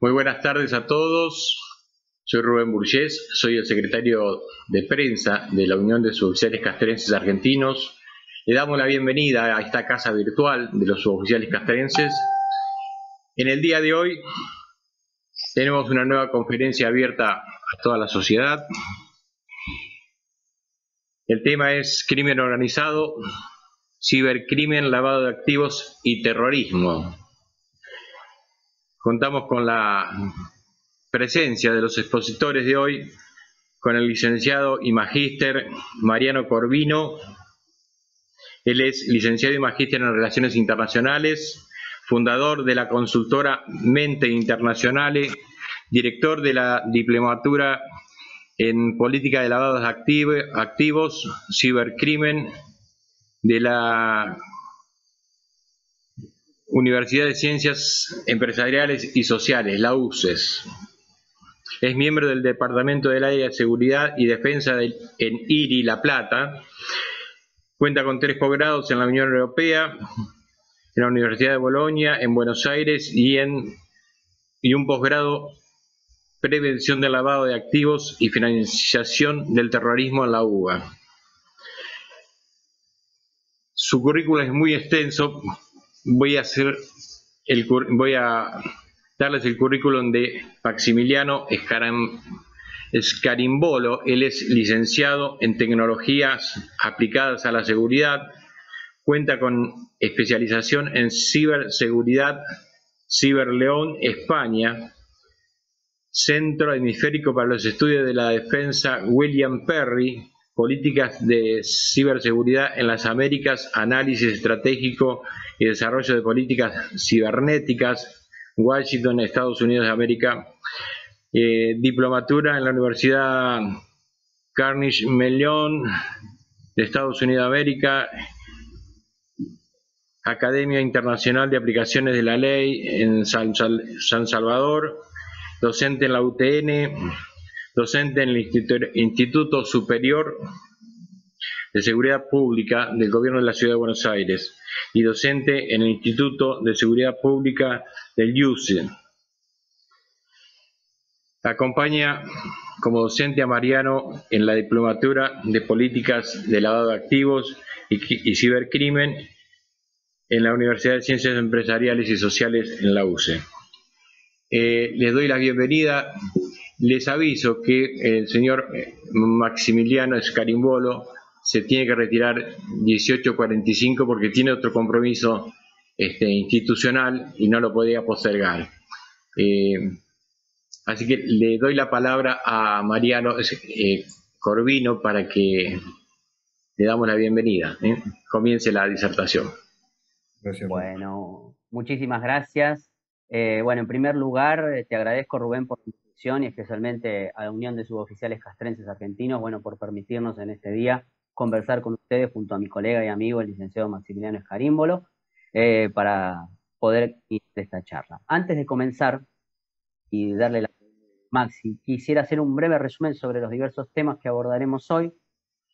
Muy buenas tardes a todos. Soy Rubén Burgés, soy el secretario de prensa de la Unión de Suboficiales Castrenses Argentinos. Le damos la bienvenida a esta casa virtual de los suboficiales castrenses. En el día de hoy tenemos una nueva conferencia abierta a toda la sociedad. El tema es crimen organizado, cibercrimen, lavado de activos y terrorismo. Contamos con la presencia de los expositores de hoy, con el licenciado y magíster Mariano Corvino. Él es licenciado y magíster en Relaciones Internacionales, fundador de la consultora Mente Internazionale, director de la diplomatura en política de lavado de activos, cibercrimen, de la Universidad de Ciencias Empresariales y Sociales, la UCES. Es miembro del Departamento del Área de Seguridad y Defensa en IRI La Plata. Cuenta con 3 posgrados en la Unión Europea, en la Universidad de Bolonia, en Buenos Aires, y un posgrado Prevención del Lavado de Activos y Financiación del Terrorismo en la UBA. Su currículum es muy extenso. Voy a darles el currículum de Maximiliano Scarimbolo. Él es licenciado en Tecnologías Aplicadas a la Seguridad. Cuenta con especialización en ciberseguridad, Ciberleón, España. Centro Hemisférico para los Estudios de la Defensa William Perry, Políticas de Ciberseguridad en las Américas, Análisis Estratégico y Desarrollo de Políticas Cibernéticas, Washington, Estados Unidos de América. Diplomatura en la Universidad Carnegie Mellon de Estados Unidos de América. Academia Internacional de Aplicaciones de la Ley en San Salvador. Docente en la UTN, docente en el Instituto Superior de Seguridad Pública del Gobierno de la Ciudad de Buenos Aires y docente en el Instituto de Seguridad Pública del IUCE. Acompaña como docente a Mariano en la diplomatura de Políticas de Lavado de Activos y Cibercrimen en la Universidad de Ciencias Empresariales y Sociales en la UCE. Les doy la bienvenida. Les aviso que el señor Maximiliano Scarimbolo se tiene que retirar 18:45 porque tiene otro compromiso institucional y no lo podía postergar. Así que le doy la palabra a Mariano Corvino para que le damos la bienvenida. Comience la disertación. Gracias, bueno, muchísimas gracias. Bueno, en primer lugar, te agradezco, Rubén, por la invitación y especialmente a la Unión de Suboficiales Castrenses Argentinos, bueno, por permitirnos en este día conversar con ustedes junto a mi colega y amigo, el licenciado Maximiliano Scarimbolo, para poder ir a esta charla. Antes de comenzar y darle la Maxi, quisiera hacer un breve resumen sobre los diversos temas que abordaremos hoy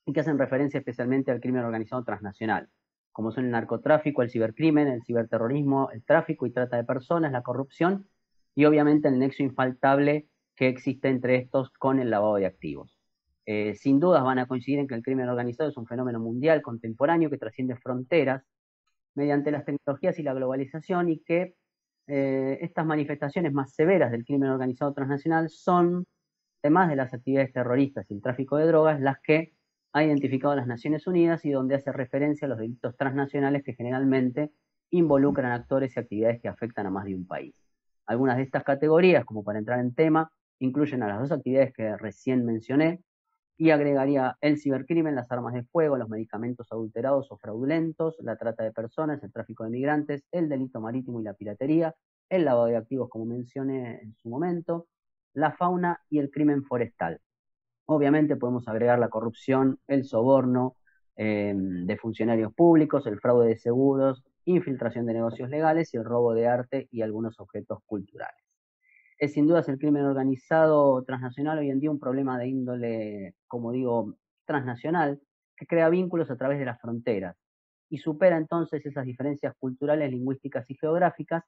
y que hacen referencia especialmente al crimen organizado transnacional, como son el narcotráfico, el cibercrimen, el ciberterrorismo, el tráfico y trata de personas, la corrupción y obviamente el nexo infaltable que existe entre estos con el lavado de activos. Sin dudas van a coincidir en que el crimen organizado es un fenómeno mundial contemporáneo que trasciende fronteras mediante las tecnologías y la globalización y que estas manifestaciones más severas del crimen organizado transnacional son, además de las actividades terroristas y el tráfico de drogas, las que ha identificado las Naciones Unidas y donde hace referencia a los delitos transnacionales que generalmente involucran actores y actividades que afectan a más de un país. Algunas de estas categorías, como para entrar en tema, incluyen a las dos actividades que recién mencioné y agregaría el cibercrimen, las armas de fuego, los medicamentos adulterados o fraudulentos, la trata de personas, el tráfico de migrantes, el delito marítimo y la piratería, el lavado de activos, como mencioné en su momento, la fauna y el crimen forestal. Obviamente podemos agregar la corrupción, el soborno de funcionarios públicos, el fraude de seguros, infiltración de negocios legales y el robo de arte y algunos objetos culturales. Es sin duda el crimen organizado transnacional hoy en día un problema de índole, como digo, transnacional, que crea vínculos a través de las fronteras y supera entonces esas diferencias culturales, lingüísticas y geográficas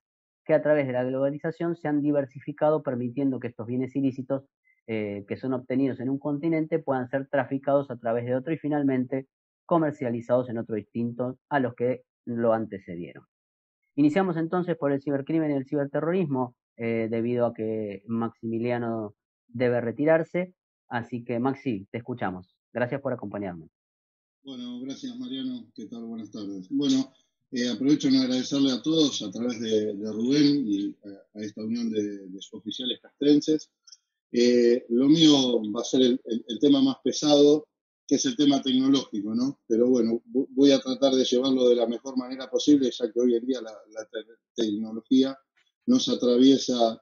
que a través de la globalización se han diversificado, permitiendo que estos bienes ilícitos que son obtenidos en un continente puedan ser traficados a través de otro y finalmente comercializados en otro distinto a los que lo antecedieron. Iniciamos entonces por el cibercrimen y el ciberterrorismo, debido a que Maximiliano debe retirarse. Así que, Maxi, te escuchamos. Gracias por acompañarme. Bueno, gracias Mariano. ¿Qué tal? Buenas tardes. Bueno, aprovecho en agradecerle a todos a través de Rubén y a esta unión de suboficiales castrenses. Lo mío va a ser el tema más pesado, que es el tema tecnológico, ¿no? Pero bueno, voy a tratar de llevarlo de la mejor manera posible, ya que hoy en día la tecnología nos atraviesa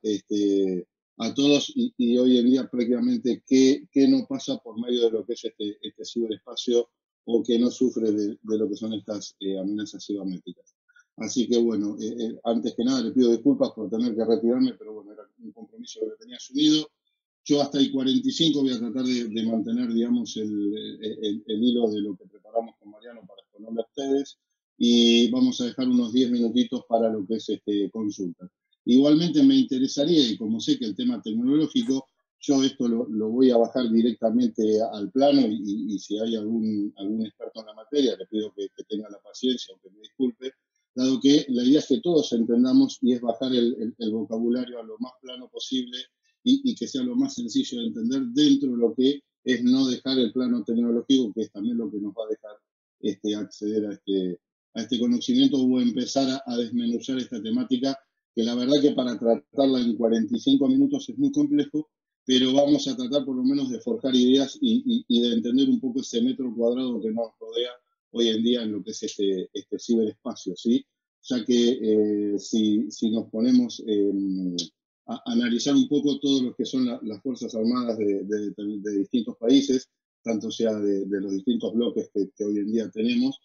a todos y hoy en día prácticamente qué no pasa por medio de lo que es este ciberespacio o que no sufre de lo que son estas amenazas cibernéticas. Así que bueno, antes que nada le pido disculpas por tener que retirarme, pero bueno, era un compromiso que tenía asumido. Yo hasta el 45 voy a tratar de mantener, digamos, el hilo de lo que preparamos con Mariano para exponerle a ustedes y vamos a dejar unos 10 minutitos para lo que es consulta. Igualmente me interesaría, y como sé que el tema tecnológico, yo esto lo voy a bajar directamente al plano y si hay algún experto en la materia, le pido que tenga la paciencia o que me disculpe, dado que la idea es que todos entendamos y es bajar el vocabulario a lo más plano posible y que sea lo más sencillo de entender dentro de lo que es no dejar el plano tecnológico, que es también lo que nos va a dejar acceder a este conocimiento o empezar a desmenuzar esta temática, que la verdad que para tratarla en 45 minutos es muy complejo, pero vamos a tratar por lo menos de forjar ideas y de entender un poco ese metro cuadrado que nos rodea hoy en día en lo que es este ciberespacio, ¿sí? Ya que si nos ponemos a analizar un poco todo lo que son las Fuerzas Armadas de distintos países, tanto sea de los distintos bloques que hoy en día tenemos,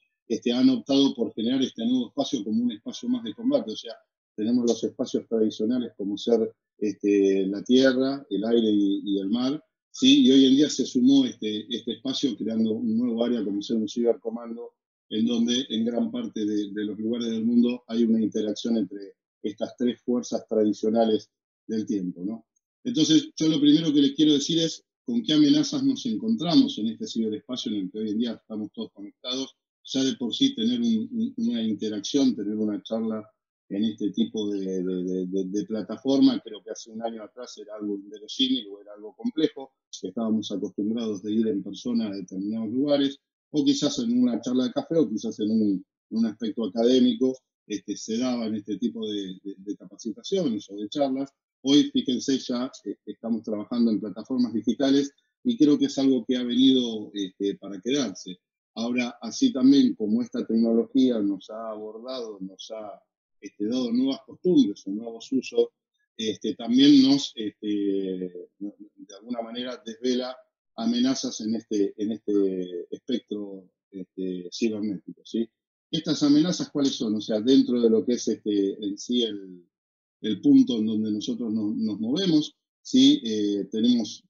han optado por generar este nuevo espacio como un espacio más de combate. O sea, tenemos los espacios tradicionales como ser la tierra, el aire y el mar, ¿sí? Y hoy en día se sumó este espacio creando un nuevo área como ser un cibercomando, en donde en gran parte de los lugares del mundo hay una interacción entre estas tres fuerzas tradicionales del tiempo, ¿no? Entonces, yo lo primero que les quiero decir es con qué amenazas nos encontramos en este ciberespacio en el que hoy en día estamos todos conectados. Ya de por sí tener una interacción, tener una charla en este tipo de plataforma, creo que hace un año atrás era algo inverosímil o era algo complejo, que estábamos acostumbrados de ir en persona a determinados lugares, o quizás en una charla de café, o quizás en un aspecto académico, se daban este tipo de capacitaciones o de charlas. Hoy, fíjense, ya estamos trabajando en plataformas digitales y creo que es algo que ha venido para quedarse. Ahora, así también como esta tecnología nos ha abordado, nos ha dado nuevas costumbres o nuevos usos, también nos, de alguna manera, desvela amenazas en este espectro cibernético, ¿sí? ¿Estas amenazas cuáles son? O sea, dentro de lo que es en sí el punto en donde nosotros nos movemos, ¿sí? Tenemos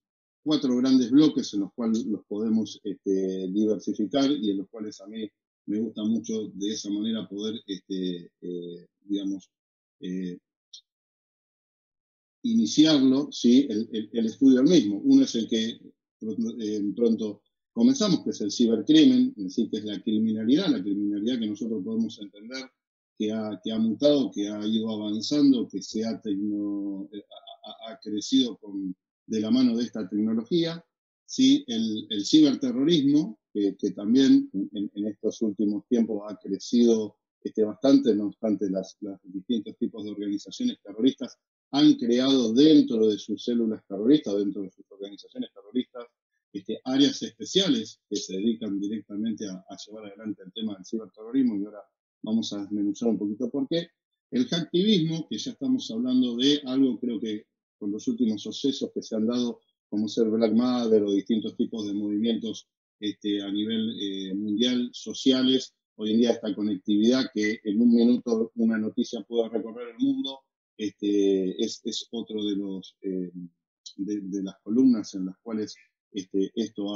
4 grandes bloques en los cuales los podemos diversificar y en los cuales a mí me gusta mucho de esa manera poder, digamos, iniciarlo, ¿sí? el estudio del mismo. Uno es el que pronto comenzamos, que es el cibercrimen, es decir, que es la criminalidad que nosotros podemos entender que ha mutado, que ha ido avanzando, que se ha crecido de la mano de esta tecnología. ¿Sí? El ciberterrorismo, que también en estos últimos tiempos ha crecido bastante, no obstante los distintos tipos de organizaciones terroristas han creado dentro de sus células terroristas, dentro de sus organizaciones terroristas, áreas especiales que se dedican directamente a llevar adelante el tema del ciberterrorismo, y ahora vamos a desmenuzar un poquito por qué. El hacktivismo, que ya estamos hablando de algo, creo que con los últimos sucesos que se han dado, como ser Black Mother o distintos tipos de movimientos a nivel mundial, sociales, hoy en día esta conectividad que en un minuto una noticia pueda recorrer el mundo, es otro de los de las columnas en las cuales esto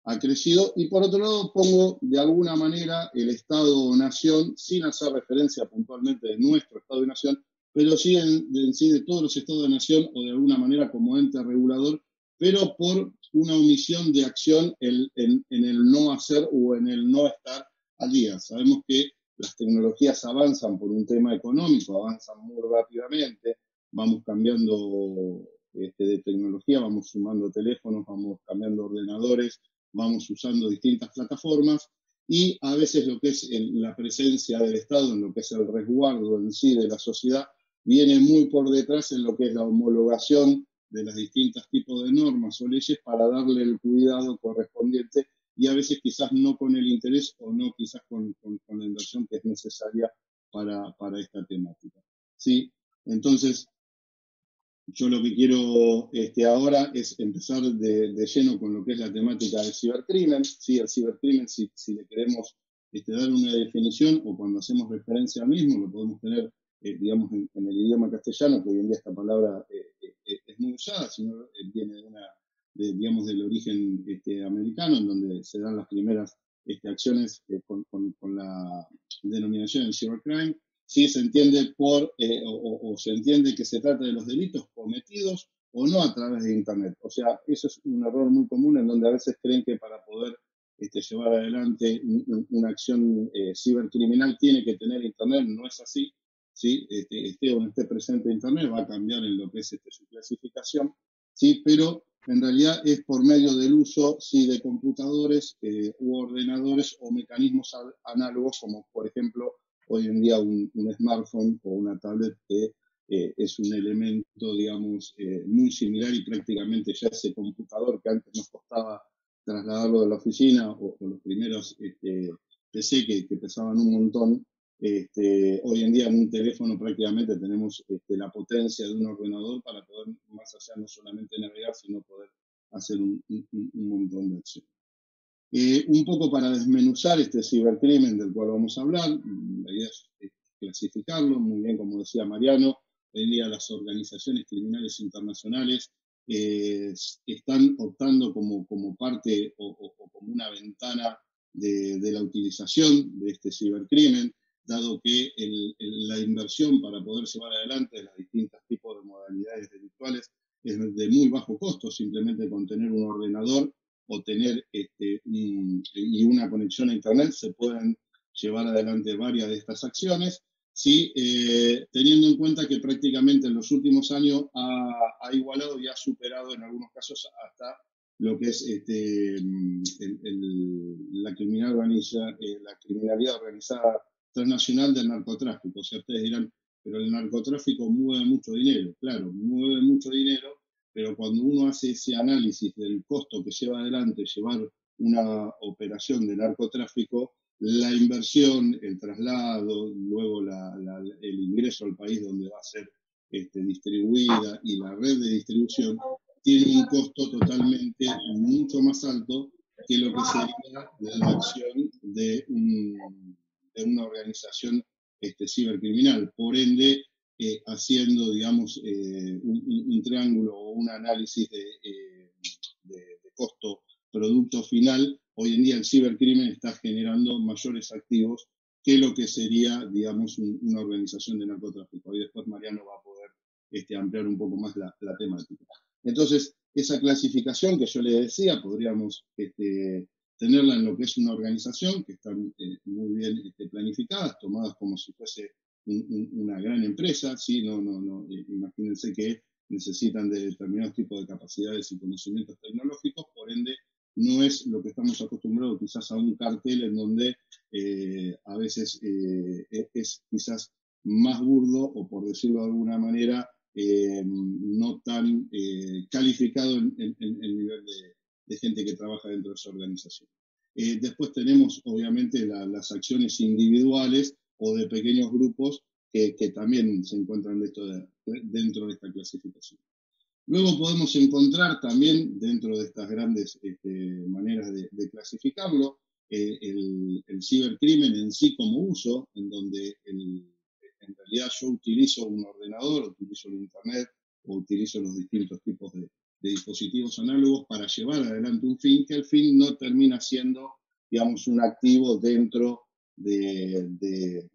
ha crecido. Y por otro lado pongo de alguna manera el Estado-Nación, sin hacer referencia puntualmente de nuestro Estado y Nación, pero sí en sí de todos los estados de nación o de alguna manera como ente regulador, pero por una omisión de acción en el no hacer o en el no estar al día. Sabemos que las tecnologías avanzan por un tema económico, avanzan muy rápidamente, vamos cambiando de tecnología, vamos sumando teléfonos, vamos cambiando ordenadores, vamos usando distintas plataformas y a veces lo que es la presencia del Estado en lo que es el resguardo en sí de la sociedad viene muy por detrás en lo que es la homologación de los distintos tipos de normas o leyes para darle el cuidado correspondiente y a veces quizás no con el interés o no quizás con la inversión que es necesaria para esta temática. ¿Sí? Entonces, yo lo que quiero ahora es empezar de lleno con lo que es la temática del cibercrimen. ¿Sí? El cibercrimen, si le queremos dar una definición o cuando hacemos referencia al mismo, lo podemos tener, digamos, en el idioma castellano, que hoy en día esta palabra es muy usada, sino viene digamos, del origen americano, en donde se dan las primeras acciones con la denominación del cybercrime. Sí, se entiende o se entiende que se trata de los delitos cometidos o no a través de Internet. O sea, eso es un error muy común en donde a veces creen que para poder llevar adelante una acción cibercriminal tiene que tener Internet. No es así. ¿Sí? Esté o no esté presente Internet, va a cambiar en lo que es su clasificación. ¿Sí? Pero en realidad es por medio del uso sí, de computadores u ordenadores o mecanismos análogos, como por ejemplo hoy en día un smartphone o una tablet que es un elemento, digamos, muy similar y prácticamente ya ese computador que antes nos costaba trasladarlo de la oficina o los primeros PC que pesaban un montón, hoy en día en un teléfono prácticamente tenemos la potencia de un ordenador para poder más allá no solamente navegar, sino poder hacer un montón de acciones. Un poco para desmenuzar este cibercrimen del cual vamos a hablar, la idea es clasificarlo, muy bien como decía Mariano, hoy en día las organizaciones criminales internacionales están optando como parte o como una ventana de la utilización de este cibercrimen, dado que la inversión para poder llevar adelante los distintos tipos de modalidades delictuales es de muy bajo costo, simplemente con tener un ordenador o tener y una conexión a Internet se pueden llevar adelante varias de estas acciones, ¿sí? Teniendo en cuenta que prácticamente en los últimos años ha igualado y ha superado en algunos casos hasta lo que es la criminalidad organizada transnacional del narcotráfico. O sea, ustedes dirán, pero el narcotráfico mueve mucho dinero. Claro, mueve mucho dinero, pero cuando uno hace ese análisis del costo que lleva adelante llevar una operación de narcotráfico, la inversión, el traslado, luego el ingreso al país donde va a ser distribuida y la red de distribución, tiene un costo totalmente mucho más alto que lo que sería la acción de una organización cibercriminal. Por ende, haciendo, digamos, un triángulo o un análisis de costo-producto final, hoy en día el cibercrimen está generando mayores activos que lo que sería, digamos, una organización de narcotráfico. Y después Mariano va a poder ampliar un poco más la temática. Entonces, esa clasificación que yo le decía, podríamos tenerla en lo que es una organización, que están muy bien planificadas, tomadas como si fuese una gran empresa, ¿sí? Imagínense que necesitan de determinados tipos de capacidades y conocimientos tecnológicos, por ende, no es lo que estamos acostumbrados quizás a un cartel en donde a veces es quizás más burdo o por decirlo de alguna manera no tan calificado en el nivel de gente que trabaja dentro de esa organización. Después tenemos obviamente las acciones individuales o de pequeños grupos que también se encuentran dentro de esta clasificación. Luego podemos encontrar también dentro de estas grandes maneras de clasificarlo el cibercrimen en sí como uso, en donde en realidad yo utilizo un ordenador, utilizo el Internet o utilizo los distintos tipos de dispositivos análogos para llevar adelante un fin, que el fin no termina siendo, digamos, un activo dentro de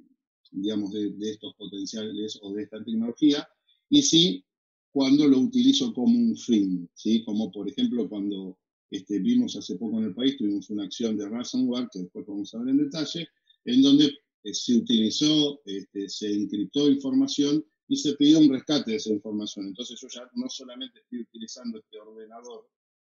digamos, de estos potenciales o de esta tecnología, y sí cuando lo utilizo como un fin, ¿sí? Como por ejemplo cuando vimos hace poco en el país, tuvimos una acción de ransomware, que después vamos a ver en detalle, en donde se utilizó, se encriptó información y se pidió un rescate de esa información. Entonces yo ya no solamente estoy utilizando este ordenador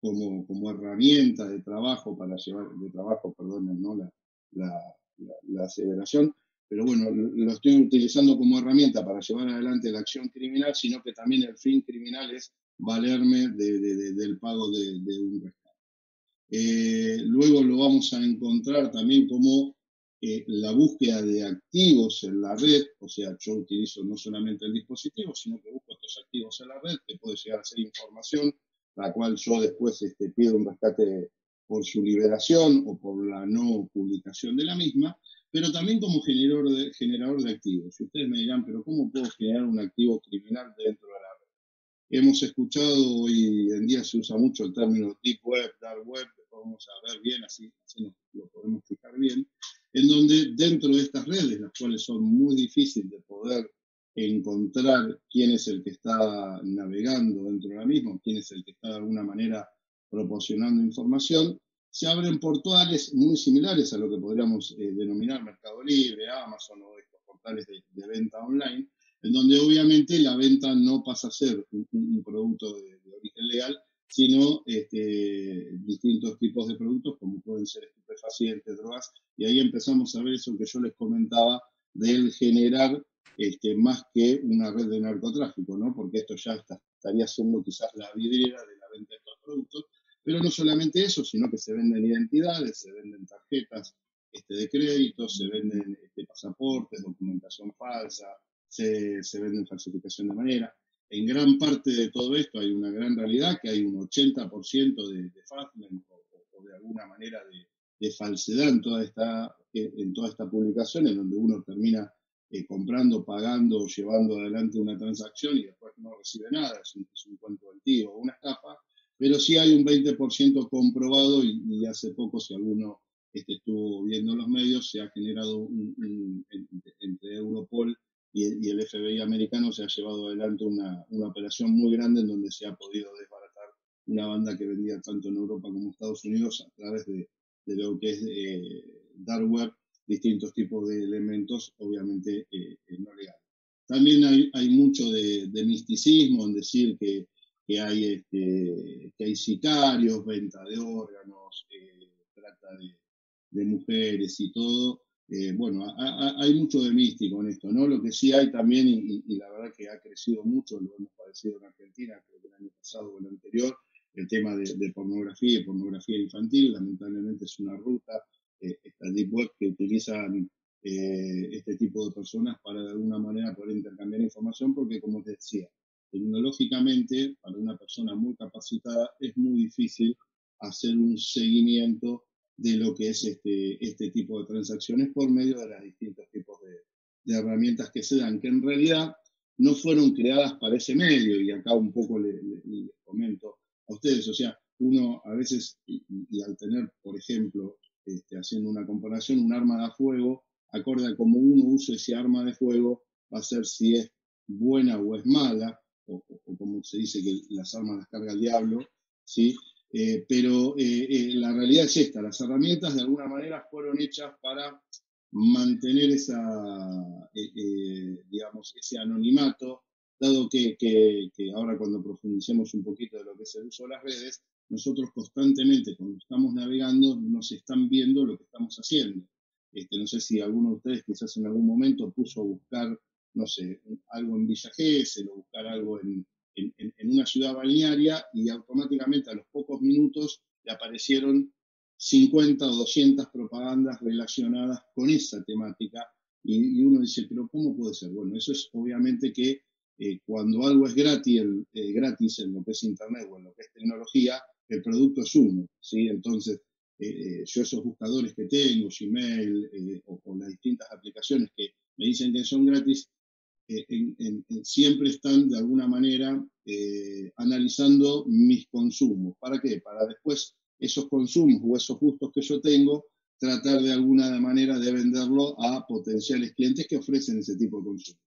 como herramienta de trabajo para llevar, de trabajo, perdón, ¿no? la aseveración, pero bueno, lo estoy utilizando como herramienta para llevar adelante la acción criminal, sino que también el fin criminal es valerme del pago de un rescate. Luego lo vamos a encontrar también como la búsqueda de activos en la red, o sea, yo utilizo no solamente el dispositivo, sino que busco estos activos en la red, que puede llegar a ser información, la cual yo después pido un rescate por su liberación o por la no publicación de la misma, pero también como generador de activos. Y ustedes me dirán, pero ¿cómo puedo generar un activo criminal dentro de la red? Hemos escuchado, hoy en día se usa mucho el término deep web, dark web, lo vamos a ver bien, así nos lo podemos fijar bien, en donde dentro de estas redes, las cuales son muy difíciles de poder encontrar quién es el que está navegando dentro de la misma, quién es el que está de alguna manera proporcionando información, se abren portales muy similares a lo que podríamos denominar Mercado Libre, Amazon o estos portales de venta online, en donde obviamente la venta no pasa a ser un producto de origen legal, sino distintos tipos de productos como pueden ser estupefacientes, drogas, y ahí empezamos a ver eso que yo les comentaba del generar más que una red de narcotráfico, ¿no? Porque esto ya estaría siendo quizás la vidriera de la venta de estos productos, pero no solamente eso, sino que se venden identidades, se venden tarjetas de crédito, se venden pasaportes, documentación falsa, se venden falsificación de manera. En gran parte de todo esto hay una gran realidad, que hay un 80% de falsement o de alguna manera de falsedad en toda esta publicación, en donde uno termina comprando, pagando, llevando adelante una transacción y después no recibe nada, es un cuento del tío o una estafa, pero sí hay un 20% comprobado y hace poco, si alguno estuvo viendo los medios, se ha generado entre Europol y el FBI americano se ha llevado adelante una operación muy grande en donde se ha podido desbaratar una banda que vendía tanto en Europa como en Estados Unidos a través de lo que es dark web, distintos tipos de elementos, obviamente no legales. También hay mucho de misticismo en decir que hay sicarios, venta de órganos, trata de mujeres y todo. Bueno, hay mucho de místico en esto, ¿no? Lo que sí hay también, y la verdad que ha crecido mucho, lo hemos padecido en Argentina, creo que el año pasado o el anterior, el tema de pornografía y pornografía infantil, lamentablemente es una ruta, esta deep web que utilizan este tipo de personas para de alguna manera poder intercambiar información, porque como te decía, tecnológicamente, para una persona muy capacitada, es muy difícil hacer un seguimiento de lo que es este tipo de transacciones por medio de los distintos tipos de herramientas que se dan, que en realidad no fueron creadas para ese medio, y acá un poco les comento a ustedes, o sea, uno a veces, y al tener, por ejemplo, haciendo una comparación, un arma de fuego, acorde a cómo uno usa ese arma de fuego, va a ser si es buena o es mala, o como se dice que las armas las carga el diablo, ¿sí? Pero la realidad es esta, las herramientas de alguna manera fueron hechas para mantener digamos, ese anonimato, dado que ahora cuando profundicemos un poquito de lo que es el uso de las redes, nosotros constantemente cuando estamos navegando nos están viendo lo que estamos haciendo. No sé si alguno de ustedes quizás en algún momento puso a buscar, no sé, algo en Villa Gesell o buscar algo en una ciudad balnearia y automáticamente a los pocos minutos le aparecieron 50 o 200 propagandas relacionadas con esa temática y uno dice, pero ¿cómo puede ser? Bueno, eso es obviamente que cuando algo es gratis en lo que es Internet o en lo que es tecnología, el producto es uno, ¿sí? Entonces, yo esos buscadores que tengo, Gmail o las distintas aplicaciones que me dicen que son gratis, siempre están de alguna manera analizando mis consumos. ¿Para qué? Para después esos consumos o esos gustos que yo tengo, tratar de alguna manera de venderlo a potenciales clientes que ofrecen ese tipo de consumo.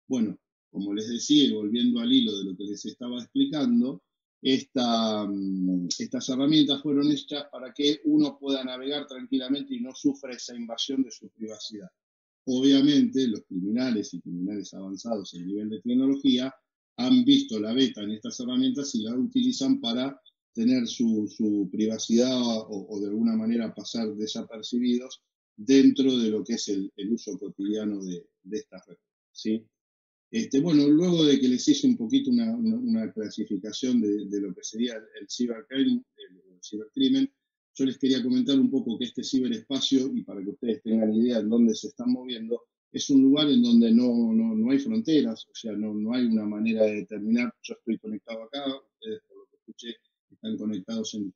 Bueno, como les decía, y volviendo al hilo de lo que les estaba explicando, estas herramientas fueron hechas para que uno pueda navegar tranquilamente y no sufra esa invasión de su privacidad. Obviamente, los criminales y criminales avanzados en nivel de tecnología han visto la beta en estas herramientas y la utilizan para tener su privacidad o de alguna manera pasar desapercibidos dentro de lo que es el uso cotidiano de estas redes, ¿sí? Bueno, luego de que les hice un poquito una clasificación de lo que sería el cibercrimen, yo les quería comentar un poco que este ciberespacio, y para que ustedes tengan idea de dónde se están moviendo, es un lugar en donde no hay fronteras, o sea, no hay una manera de determinar, yo estoy conectado acá, ustedes por lo que escuché están conectados en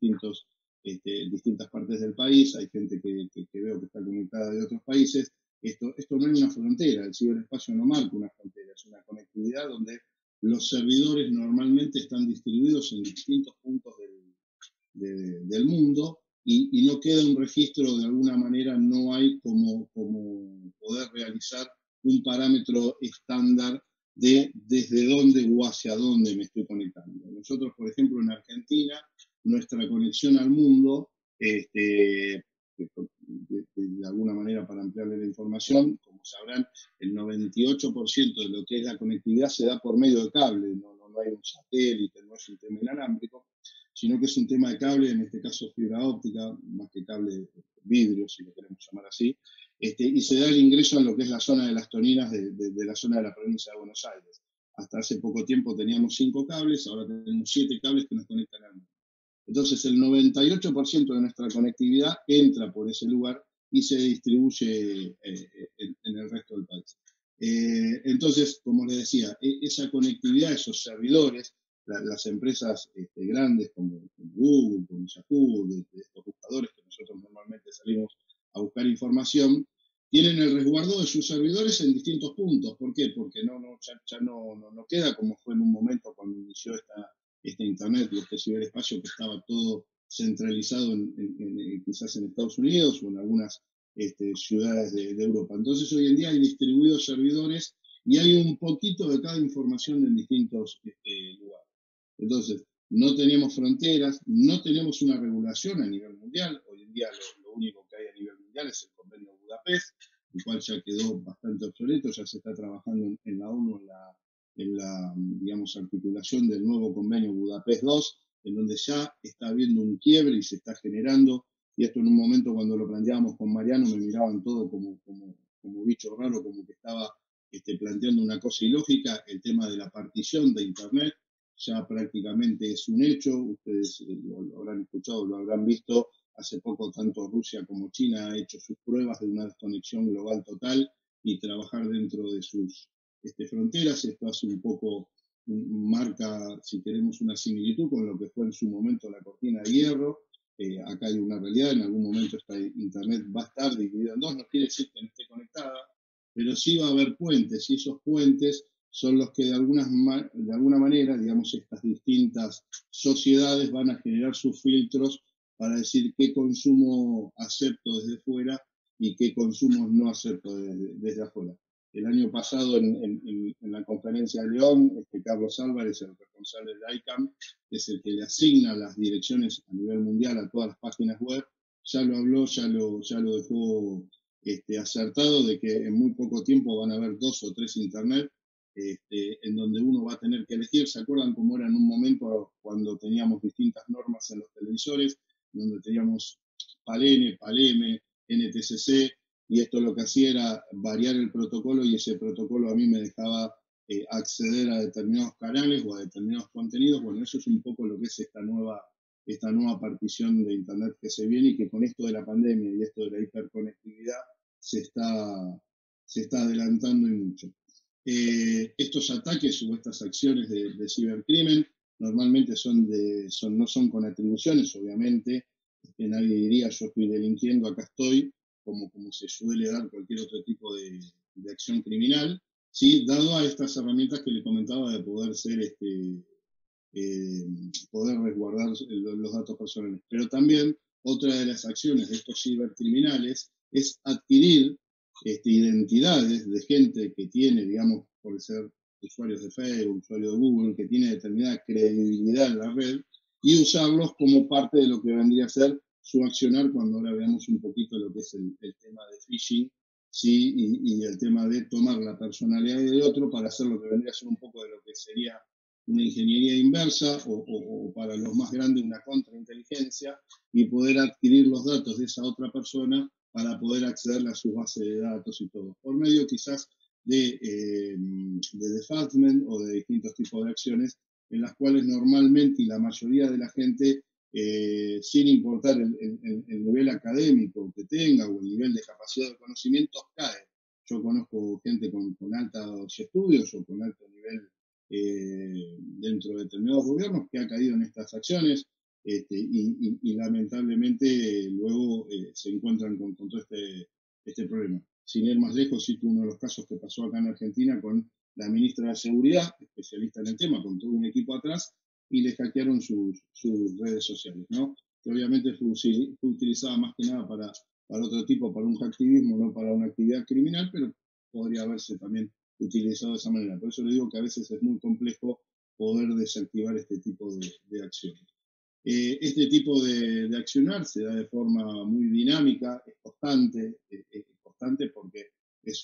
distintas partes del país, hay gente que veo que está conectada de otros países. Esto no es una frontera, el ciberespacio no marca una frontera, es una conectividad donde los servidores normalmente están distribuidos en distintos puntos del mundo y no queda un registro, de alguna manera no hay como poder realizar un parámetro estándar de desde dónde o hacia dónde me estoy conectando. Nosotros, por ejemplo, en Argentina, nuestra conexión al mundo, de alguna manera para ampliarle la información, como sabrán, el 98% de lo que es la conectividad se da por medio de cable, no hay un satélite, no es un tema inalámbrico, sino que es un tema de cable, en este caso fibra óptica, más que cable vidrio, si lo queremos llamar así, y se da el ingreso en lo que es la zona de las Toninas, de la zona de la provincia de Buenos Aires. Hasta hace poco tiempo teníamos 5 cables, ahora tenemos 7 cables que nos conectan al mundo. Entonces el 98% de nuestra conectividad entra por ese lugar y se distribuye en el resto del país. Entonces, como les decía, esa conectividad, esos servidores, las empresas grandes como Google, como Yahoo, de estos buscadores que nosotros normalmente salimos a buscar información, tienen el resguardo de sus servidores en distintos puntos. ¿Por qué? Porque ya no queda como fue en un momento cuando inició este Internet y este ciberespacio, que estaba todo centralizado quizás en Estados Unidos o en algunas ciudades de Europa. Entonces hoy en día hay distribuidos servidores y hay un poquito de cada información en distintos lugares. Entonces, no tenemos fronteras, no tenemos una regulación a nivel mundial. Hoy en día lo único que hay a nivel mundial es el convenio de Budapest, el cual ya quedó bastante obsoleto, ya se está trabajando en la ONU en la digamos, articulación del nuevo convenio Budapest II, en donde ya está habiendo un quiebre y se está generando, y esto en un momento cuando lo planteábamos con Mariano me miraban todo como bicho raro, como que estaba planteando una cosa ilógica, el tema de la partición de Internet, ya prácticamente es un hecho, ustedes lo habrán escuchado, lo habrán visto, hace poco tanto Rusia como China ha hecho sus pruebas de una desconexión global total y trabajar dentro de sus fronteras. Esto hace un poco, marca, si queremos, una similitud con lo que fue en su momento la cortina de hierro. Acá hay una realidad, en algún momento esta Internet va a estar dividida en dos, no quiere decir que no esté conectada, pero sí va a haber puentes, y esos puentes son los que de alguna manera, digamos, estas distintas sociedades van a generar sus filtros para decir qué consumo acepto desde fuera y qué consumos no acepto desde afuera. El año pasado en la conferencia de León, Carlos Álvarez, el responsable de ICANN, es el que le asigna las direcciones a nivel mundial a todas las páginas web, ya lo habló, ya lo dejó acertado de que en muy poco tiempo van a haber 2 o 3 Internet, en donde uno va a tener que elegir. ¿Se acuerdan cómo era en un momento cuando teníamos distintas normas en los televisores, donde teníamos PAL-N, PAL-M, NTSC, y esto lo que hacía era variar el protocolo y ese protocolo a mí me dejaba acceder a determinados canales o a determinados contenidos? Bueno, eso es un poco lo que es esta nueva partición de Internet que se viene y que con esto de la pandemia y esto de la hiperconectividad se está adelantando y mucho. Estos ataques o estas acciones de cibercrimen normalmente no son con atribuciones, obviamente. Nadie diría yo estoy delinquiendo, acá estoy, como se suele dar cualquier otro tipo de acción criminal, ¿sí? Dado a estas herramientas que le comentaba de poder ser poder resguardar los datos personales. Pero también otra de las acciones de estos cibercriminales es adquirir identidades de gente que tiene, digamos, por ser usuarios de Facebook, usuarios de Google, que tiene determinada credibilidad en la red, y usarlos como parte de lo que vendría a ser su accionar cuando ahora veamos un poquito lo que es el tema de phishing, ¿sí? Y el tema de tomar la personalidad del otro para hacer lo que vendría a ser un poco de lo que sería una ingeniería inversa o para los más grandes una contrainteligencia y poder adquirir los datos de esa otra persona para poder acceder a su base de datos y todo, por medio quizás de defaultment o de distintos tipos de acciones en las cuales normalmente y la mayoría de la gente, sin importar el nivel académico que tenga o el nivel de capacidad de conocimientos, cae. Yo conozco gente con altos estudios o con alto nivel dentro de determinados gobiernos que ha caído en estas acciones y lamentablemente luego se encuentran con todo este problema. Sin ir más lejos, cito uno de los casos que pasó acá en Argentina con la ministra de Seguridad, especialista en el tema, con todo un equipo atrás, y le hackearon sus redes sociales, ¿no? Que obviamente fue utilizada más que nada para otro tipo, para un hacktivismo, no para una actividad criminal, pero podría haberse también utilizado de esa manera. Por eso le digo que a veces es muy complejo poder desactivar este tipo de acciones. Este tipo de accionar se da de forma muy dinámica, es constante porque es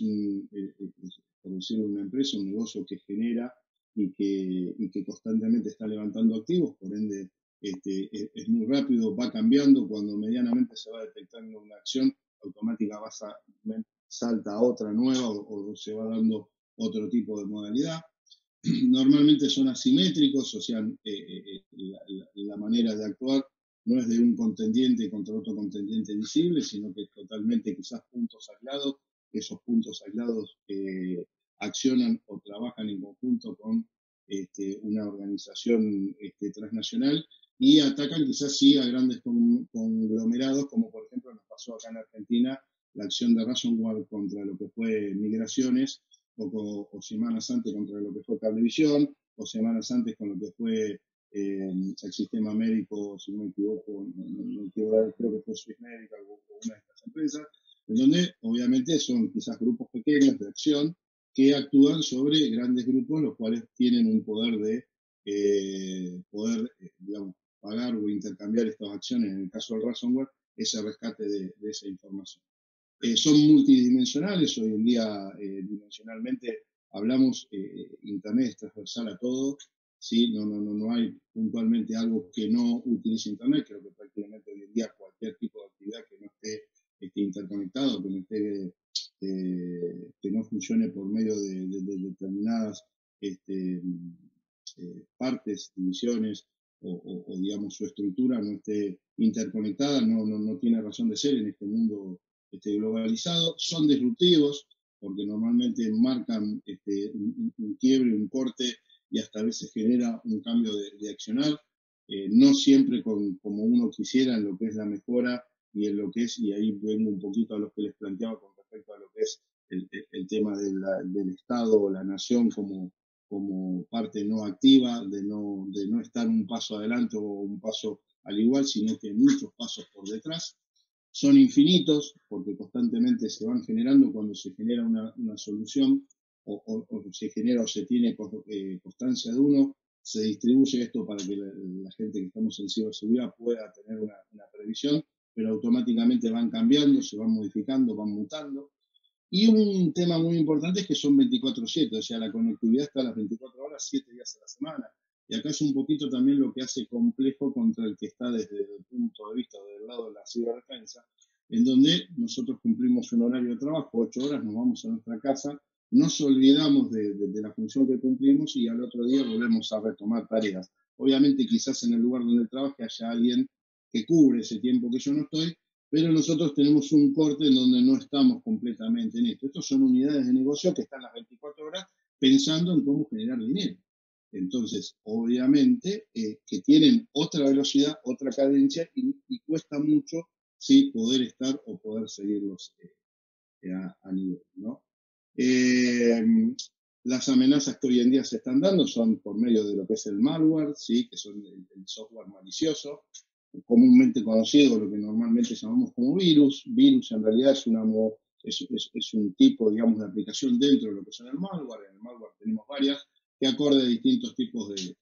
por decirlo, una empresa, un negocio que genera y que constantemente está levantando activos, por ende es muy rápido, va cambiando, cuando medianamente se va detectando una acción, automáticamente salta a otra nueva o se va dando otro tipo de modalidad. Normalmente son asimétricos, o sea, la manera de actuar no es de un contendiente contra otro contendiente visible, sino que totalmente quizás puntos aislados, esos puntos aislados accionan o trabajan en conjunto con una organización transnacional y atacan quizás sí a grandes conglomerados, como por ejemplo nos pasó acá en Argentina la acción de Ransomware contra lo que fue migraciones, o semanas antes contra lo que fue Cablevisión, o semanas antes con lo que fue el sistema médico, si no me equivoco, creo que fue Swiss Medical o una de estas empresas, en donde obviamente son quizás grupos pequeños de acción que actúan sobre grandes grupos, los cuales tienen un poder de digamos, pagar o intercambiar estas acciones, en el caso del ransomware, ese rescate de esa información. Son multidimensionales, hoy en día dimensionalmente hablamos, Internet es transversal a todo, ¿sí? No hay puntualmente algo que no utilice Internet, creo que prácticamente hoy en día cualquier tipo de actividad que no esté interconectado, que no funcione por medio de determinadas partes, divisiones, o digamos su estructura no esté interconectada, no tiene razón de ser en este mundo globalizado. Son disruptivos porque normalmente marcan un quiebre, un corte y hasta a veces genera un cambio de accionar, no siempre como uno quisiera en lo que es la mejora y en lo que es, y ahí vengo un poquito a lo que les planteaba con respecto a lo que es el tema del Estado o la nación como parte no activa, de no estar un paso adelante o un paso al igual, sino que muchos pasos por detrás. Son infinitos porque constantemente se van generando cuando se genera una solución o se genera o se tiene constancia de uno, se distribuye esto para que la gente que estamos en ciberseguridad pueda tener una previsión, pero automáticamente van cambiando, se van modificando, van mutando. Y un tema muy importante es que son 24/7, o sea, la conectividad está a las 24 horas, 7 días a la semana. Y acá es un poquito también lo que hace complejo contra el que está desde el punto de vista del lado de la ciberdefensa, en donde nosotros cumplimos un horario de trabajo, 8 horas, nos vamos a nuestra casa, nos olvidamos de la función que cumplimos y al otro día volvemos a retomar tareas. Obviamente quizás en el lugar donde trabaje haya alguien que cubre ese tiempo que yo no estoy, pero nosotros tenemos un corte en donde no estamos completamente en esto. Estos son unidades de negocio que están las 24 horas pensando en cómo generar dinero. Entonces, obviamente, que tienen otra velocidad, otra cadencia y cuesta mucho sí poder estar o poder seguirlos a nivel, ¿no? Las amenazas que hoy en día se están dando son por medio de lo que es el malware, ¿sí? Que son el software malicioso, comúnmente conocido, lo que normalmente llamamos como virus. Virus en realidad es un tipo, digamos, de aplicación dentro de lo que son el malware. En el malware tenemos varias que acorde a distintos tipos de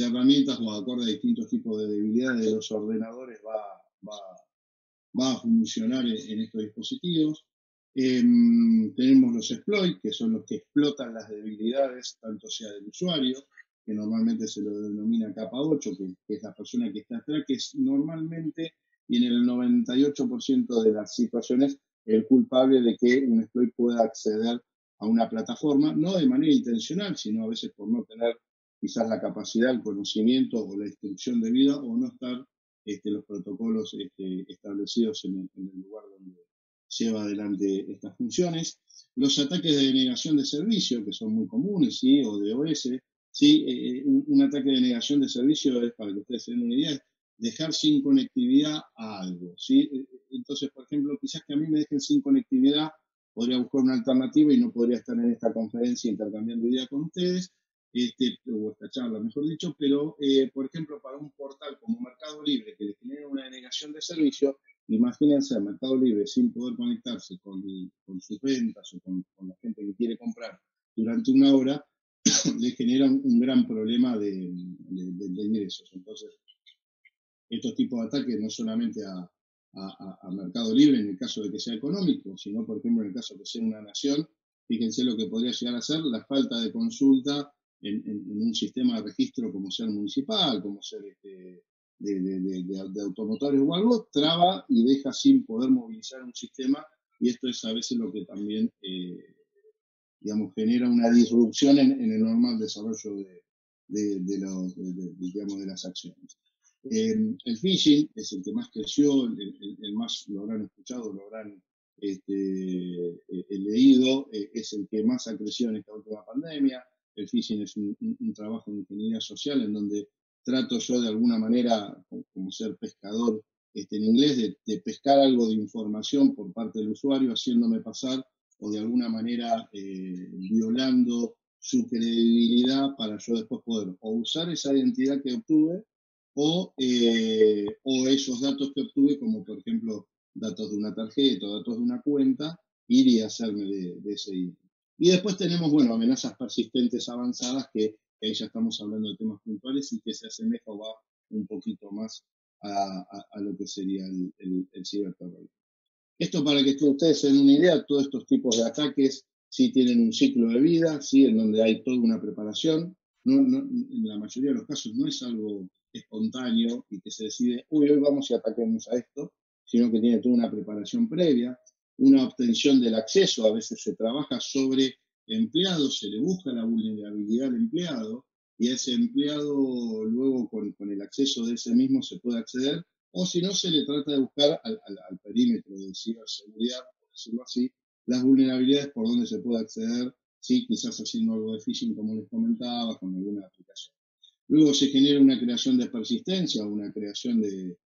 herramientas o acorde a distintos tipos de debilidades de los ordenadores va a funcionar en estos dispositivos. Tenemos los exploits, que son los que explotan las debilidades, tanto sea del usuario, que normalmente se lo denomina capa 8, que es la persona que está atrás, que es normalmente, y en el 98% de las situaciones, el culpable de que un exploit pueda acceder a una plataforma, no de manera intencional, sino a veces por no tener quizás la capacidad, el conocimiento o la instrucción debida, o no estar los protocolos establecidos en el lugar donde lleva adelante estas funciones. Los ataques de denegación de servicio, que son muy comunes, ¿sí? O de OS, ¿sí? Un ataque de denegación de servicio es, para que ustedes tengan una idea, es dejar sin conectividad a algo, ¿sí? Entonces, por ejemplo, quizás que a mí me dejen sin conectividad, podría buscar una alternativa y no podría estar en esta conferencia intercambiando ideas con ustedes, o esta charla, mejor dicho, pero, por ejemplo, para un portal como Mercado Libre que le genera una denegación de servicio, imagínense a Mercado Libre sin poder conectarse con sus ventas o con la gente que quiere comprar durante una hora, le genera un gran problema de ingresos. Entonces, estos tipos de ataques no solamente a Mercado Libre en el caso de que sea económico, sino, por ejemplo, en el caso de que sea una nación, fíjense lo que podría llegar a ser la falta de consulta en un sistema de registro como ser municipal, como ser de automotores o algo, traba y deja sin poder movilizar un sistema, y esto es a veces lo que también, digamos, genera una disrupción en el normal desarrollo digamos, de las acciones. El phishing es el que más creció, el más lo habrán escuchado, lo habrán leído, es el que más ha crecido en esta última pandemia. El phishing es un trabajo de ingeniería social en donde trato yo de alguna manera, como ser pescador en inglés, de pescar algo de información por parte del usuario, haciéndome pasar o de alguna manera violando su credibilidad para yo después poder o usar esa identidad que obtuve o esos datos que obtuve, como por ejemplo datos de una tarjeta o datos de una cuenta, ir y hacerme de ese email. Y después tenemos, bueno, amenazas persistentes avanzadas, que ahí ya estamos hablando de temas puntuales y que se asemeja o va un poquito más a lo que sería el ciberterrorismo. Esto para que ustedes se den una idea, todos estos tipos de ataques sí tienen un ciclo de vida, sí, en donde hay toda una preparación. En la mayoría de los casos no es algo espontáneo y que se decide, uy, hoy vamos y ataquemos a esto, sino que tiene toda una preparación previa, una obtención del acceso. A veces se trabaja sobre empleados, se le busca la vulnerabilidad al empleado, y a ese empleado luego con el acceso de ese mismo se puede acceder, o si no, se le trata de buscar al perímetro de ciberseguridad, por decirlo así, las vulnerabilidades por donde se puede acceder, sí, quizás haciendo algo de phishing, como les comentaba, con alguna aplicación. Luego se genera una creación de persistencia, una creación de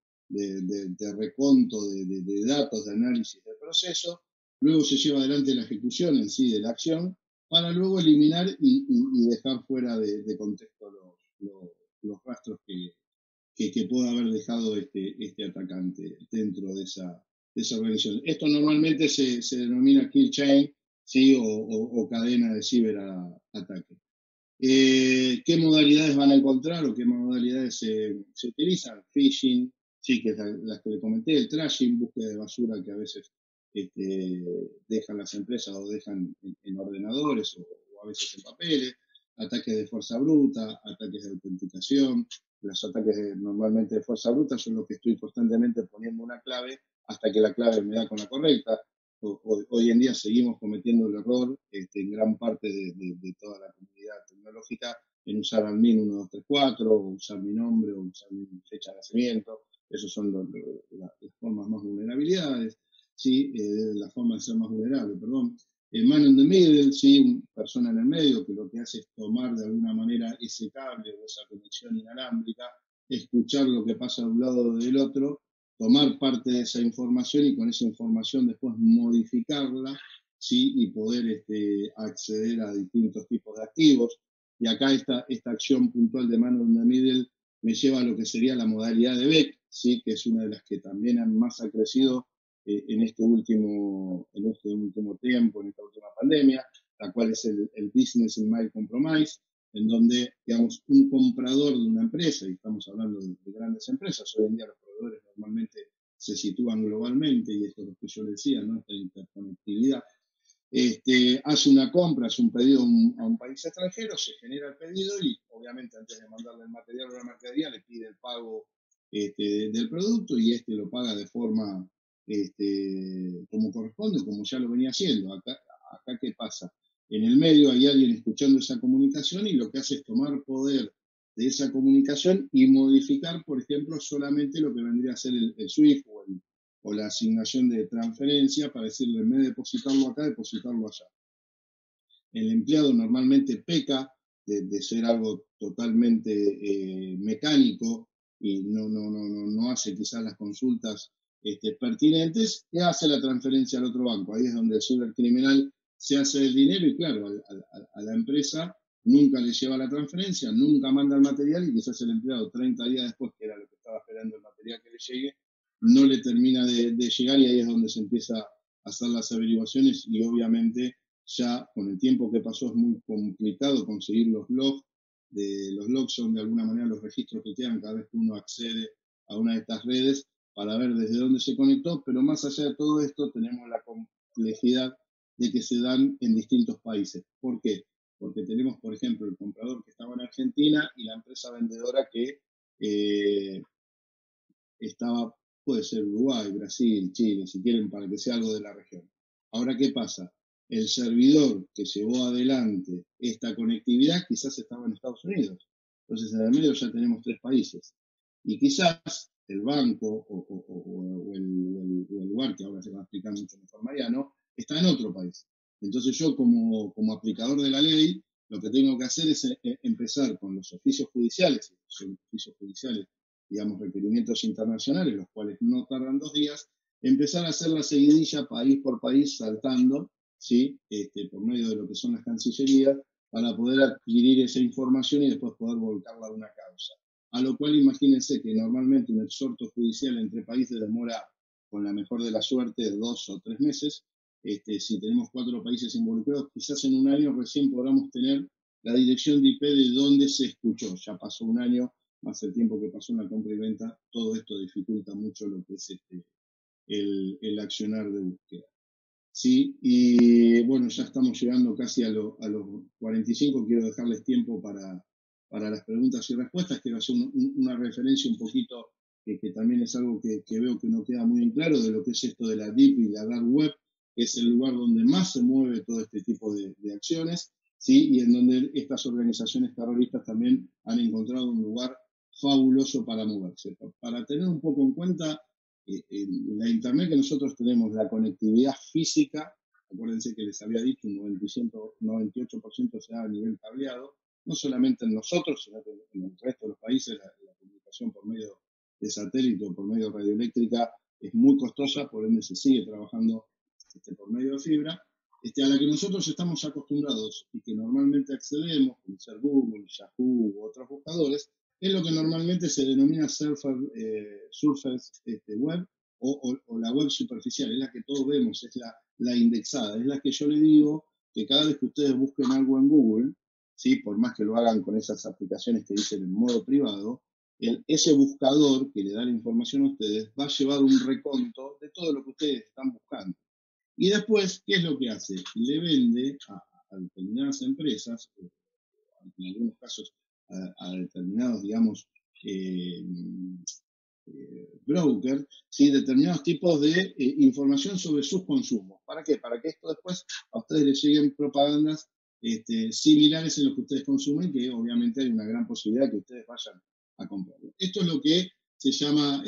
reconto de datos, de análisis del proceso. Luego se lleva adelante la ejecución en sí de la acción, para luego eliminar y dejar fuera de contexto los rastros que pueda haber dejado este atacante dentro de esa organización. Esto normalmente se denomina kill chain, ¿sí? o cadena de ciberataque. ¿Qué modalidades van a encontrar o qué modalidades se utilizan? Phishing, sí, que es las que le comenté, el trashing, búsqueda de basura que a veces dejan las empresas o dejan en ordenadores o a veces en papeles, ataques de fuerza bruta, ataques de autenticación. Los ataques normalmente de fuerza bruta son los que estoy constantemente poniendo una clave hasta que la clave me da con la correcta. Hoy en día seguimos cometiendo el error en gran parte de toda la comunidad tecnológica en usar admin 1234, o usar mi nombre, o usar mi fecha de nacimiento. Esas son las formas más vulnerabilidades, ¿sí? La forma de ser más vulnerable, perdón. Man in the middle, ¿sí? Persona en el medio, que lo que hace es tomar de alguna manera ese cable o esa conexión inalámbrica, escuchar lo que pasa de un lado o del otro, tomar parte de esa información y con esa información después modificarla, ¿sí? Y poder acceder a distintos tipos de activos. Y acá esta acción puntual de Man in the Middle me lleva a lo que sería la modalidad de Beck, sí, que es una de las que también más ha crecido en este último tiempo, en esta última pandemia, la cual es el Business and Mile Compromise, en donde, digamos, un comprador de una empresa, y estamos hablando de grandes empresas, hoy en día los proveedores normalmente se sitúan globalmente, y esto es lo que yo decía, ¿no? Esta interconectividad, hace una compra, hace un pedido a un país extranjero, se genera el pedido y obviamente antes de mandarle el material o la mercadería le pide el pago del producto y lo paga de forma como corresponde, como ya lo venía haciendo. Acá ¿qué pasa? En el medio hay alguien escuchando esa comunicación y lo que hace es tomar poder de esa comunicación y modificar, por ejemplo, solamente lo que vendría a ser el SWIFT o la asignación de transferencia para decirle, en vez de depositarlo acá, depositarlo allá. El empleado normalmente peca de ser algo totalmente mecánico y no hace quizás las consultas pertinentes y hace la transferencia al otro banco. Ahí es donde el cibercriminal se hace el dinero y claro, a la empresa nunca le lleva la transferencia, nunca manda el material y quizás el empleado 30 días después, que era lo que estaba esperando el material que le llegue, no le termina de llegar y ahí es donde se empieza a hacer las averiguaciones y obviamente ya con el tiempo que pasó es muy complicado conseguir los logs. Los logs son de alguna manera los registros que quedan cada vez que uno accede a una de estas redes para ver desde dónde se conectó, pero más allá de todo esto tenemos la complejidad de que se dan en distintos países. ¿Por qué? Porque tenemos, por ejemplo, el comprador que estaba en Argentina y la empresa vendedora que estaba, puede ser Uruguay, Brasil, Chile, si quieren, para que sea algo de la región. Ahora, ¿qué pasa? El servidor que llevó adelante esta conectividad quizás estaba en Estados Unidos. Entonces, en el medio ya tenemos 3 países. Y quizás el banco o el lugar, que ahora se va a explicar mucho mejor Mariano, está en otro país. Entonces yo como aplicador de la ley, lo que tengo que hacer es empezar con los oficios judiciales, digamos, requerimientos internacionales, los cuales no tardan 2 días, empezar a hacer la seguidilla país por país, saltando, ¿sí? Por medio de lo que son las cancillerías, para poder adquirir esa información y después poder volcarla a una causa. A lo cual imagínense que normalmente un exhorto judicial entre países demora, con la mejor de la suerte, 2 o 3 meses. Si tenemos 4 países involucrados, quizás en un año recién podamos tener la dirección de IP de dónde se escuchó. Ya pasó un año, más el tiempo que pasó en la compra y venta, todo esto dificulta mucho lo que es el accionar de búsqueda. Sí, y bueno, ya estamos llegando casi a los 45, quiero dejarles tiempo para las preguntas y respuestas. Quiero hacer una referencia un poquito, que también es algo que veo que no queda muy en claro, de lo que es esto de la Deep y la Dark Web, que es el lugar donde más se mueve todo este tipo de acciones, ¿sí? Y en donde estas organizaciones terroristas también han encontrado un lugar fabuloso para moverse. Para tener un poco en cuenta, la Internet que nosotros tenemos, la conectividad física, acuérdense que les había dicho, un 98% se da a nivel cableado, no solamente en nosotros, sino que en el resto de los países la comunicación por medio de satélite o por medio de radioeléctrica es muy costosa, por ende se sigue trabajando por medio de fibra, a la que nosotros estamos acostumbrados y que normalmente accedemos, como ser Google, Yahoo u otros buscadores, es lo que normalmente se denomina surface web o la web superficial, es la que todos vemos, es la indexada, es la que yo le digo que cada vez que ustedes busquen algo en Google, ¿sí? Por más que lo hagan con esas aplicaciones que dicen en modo privado, ese buscador que le da la información a ustedes va a llevar un reconto de todo lo que ustedes están buscando. Y después, ¿qué es lo que hace? Le vende a determinadas empresas, en algunos casos a determinados, digamos, brokers, ¿sí? Determinados tipos de información sobre sus consumos. ¿Para qué? Para que esto después a ustedes les lleguen propagandas similares en lo que ustedes consumen, que obviamente hay una gran posibilidad que ustedes vayan a comprarlo. Esto es lo que se llama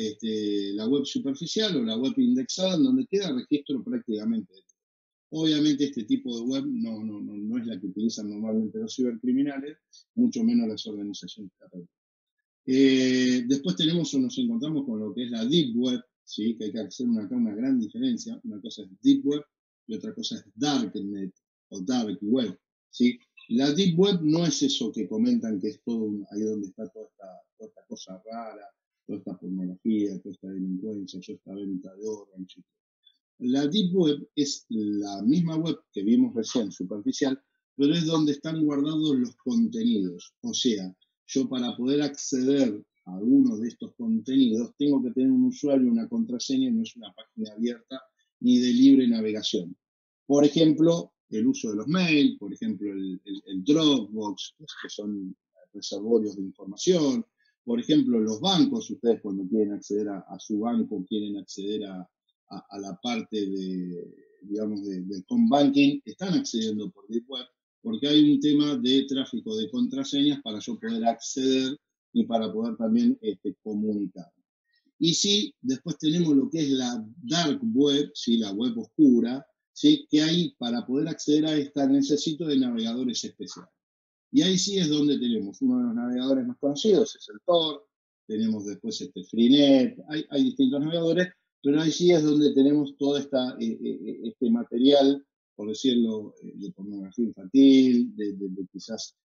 la web superficial o la web indexada, en donde queda registro prácticamente de todo. Obviamente este tipo de web no es la que utilizan normalmente los cibercriminales, mucho menos las organizaciones terroristas. Después nos encontramos con lo que es la Deep Web, ¿sí? Que hay que hacer una gran diferencia. Una cosa es Deep Web y otra cosa es Darknet o Dark Web, ¿sí? La Deep Web no es eso que comentan que es todo ahí donde está toda esta cosa rara, toda esta pornografía, toda esta delincuencia, toda esta venta de órganos. La Deep Web es la misma web que vimos recién, superficial, pero es donde están guardados los contenidos. O sea, yo para poder acceder a alguno de estos contenidos tengo que tener un usuario, una contraseña, y no es una página abierta ni de libre navegación. Por ejemplo, el uso de los mails, por ejemplo, el Dropbox, que son reservorios de información. Por ejemplo, los bancos, ustedes cuando quieren acceder a su banco, quieren acceder a la parte digamos, del home banking, están accediendo por Deep Web, porque hay un tema de tráfico de contraseñas para yo poder acceder y para poder también comunicar. Y sí, después tenemos lo que es la Dark Web, ¿sí? La web oscura, ¿sí? Que ahí para poder acceder a esta necesito de navegadores especiales. Y ahí sí es donde tenemos uno de los navegadores más conocidos, es el Tor, tenemos después Freenet, hay distintos navegadores, pero ahí sí es donde tenemos todo este material, por decirlo, de pornografía infantil, de quizás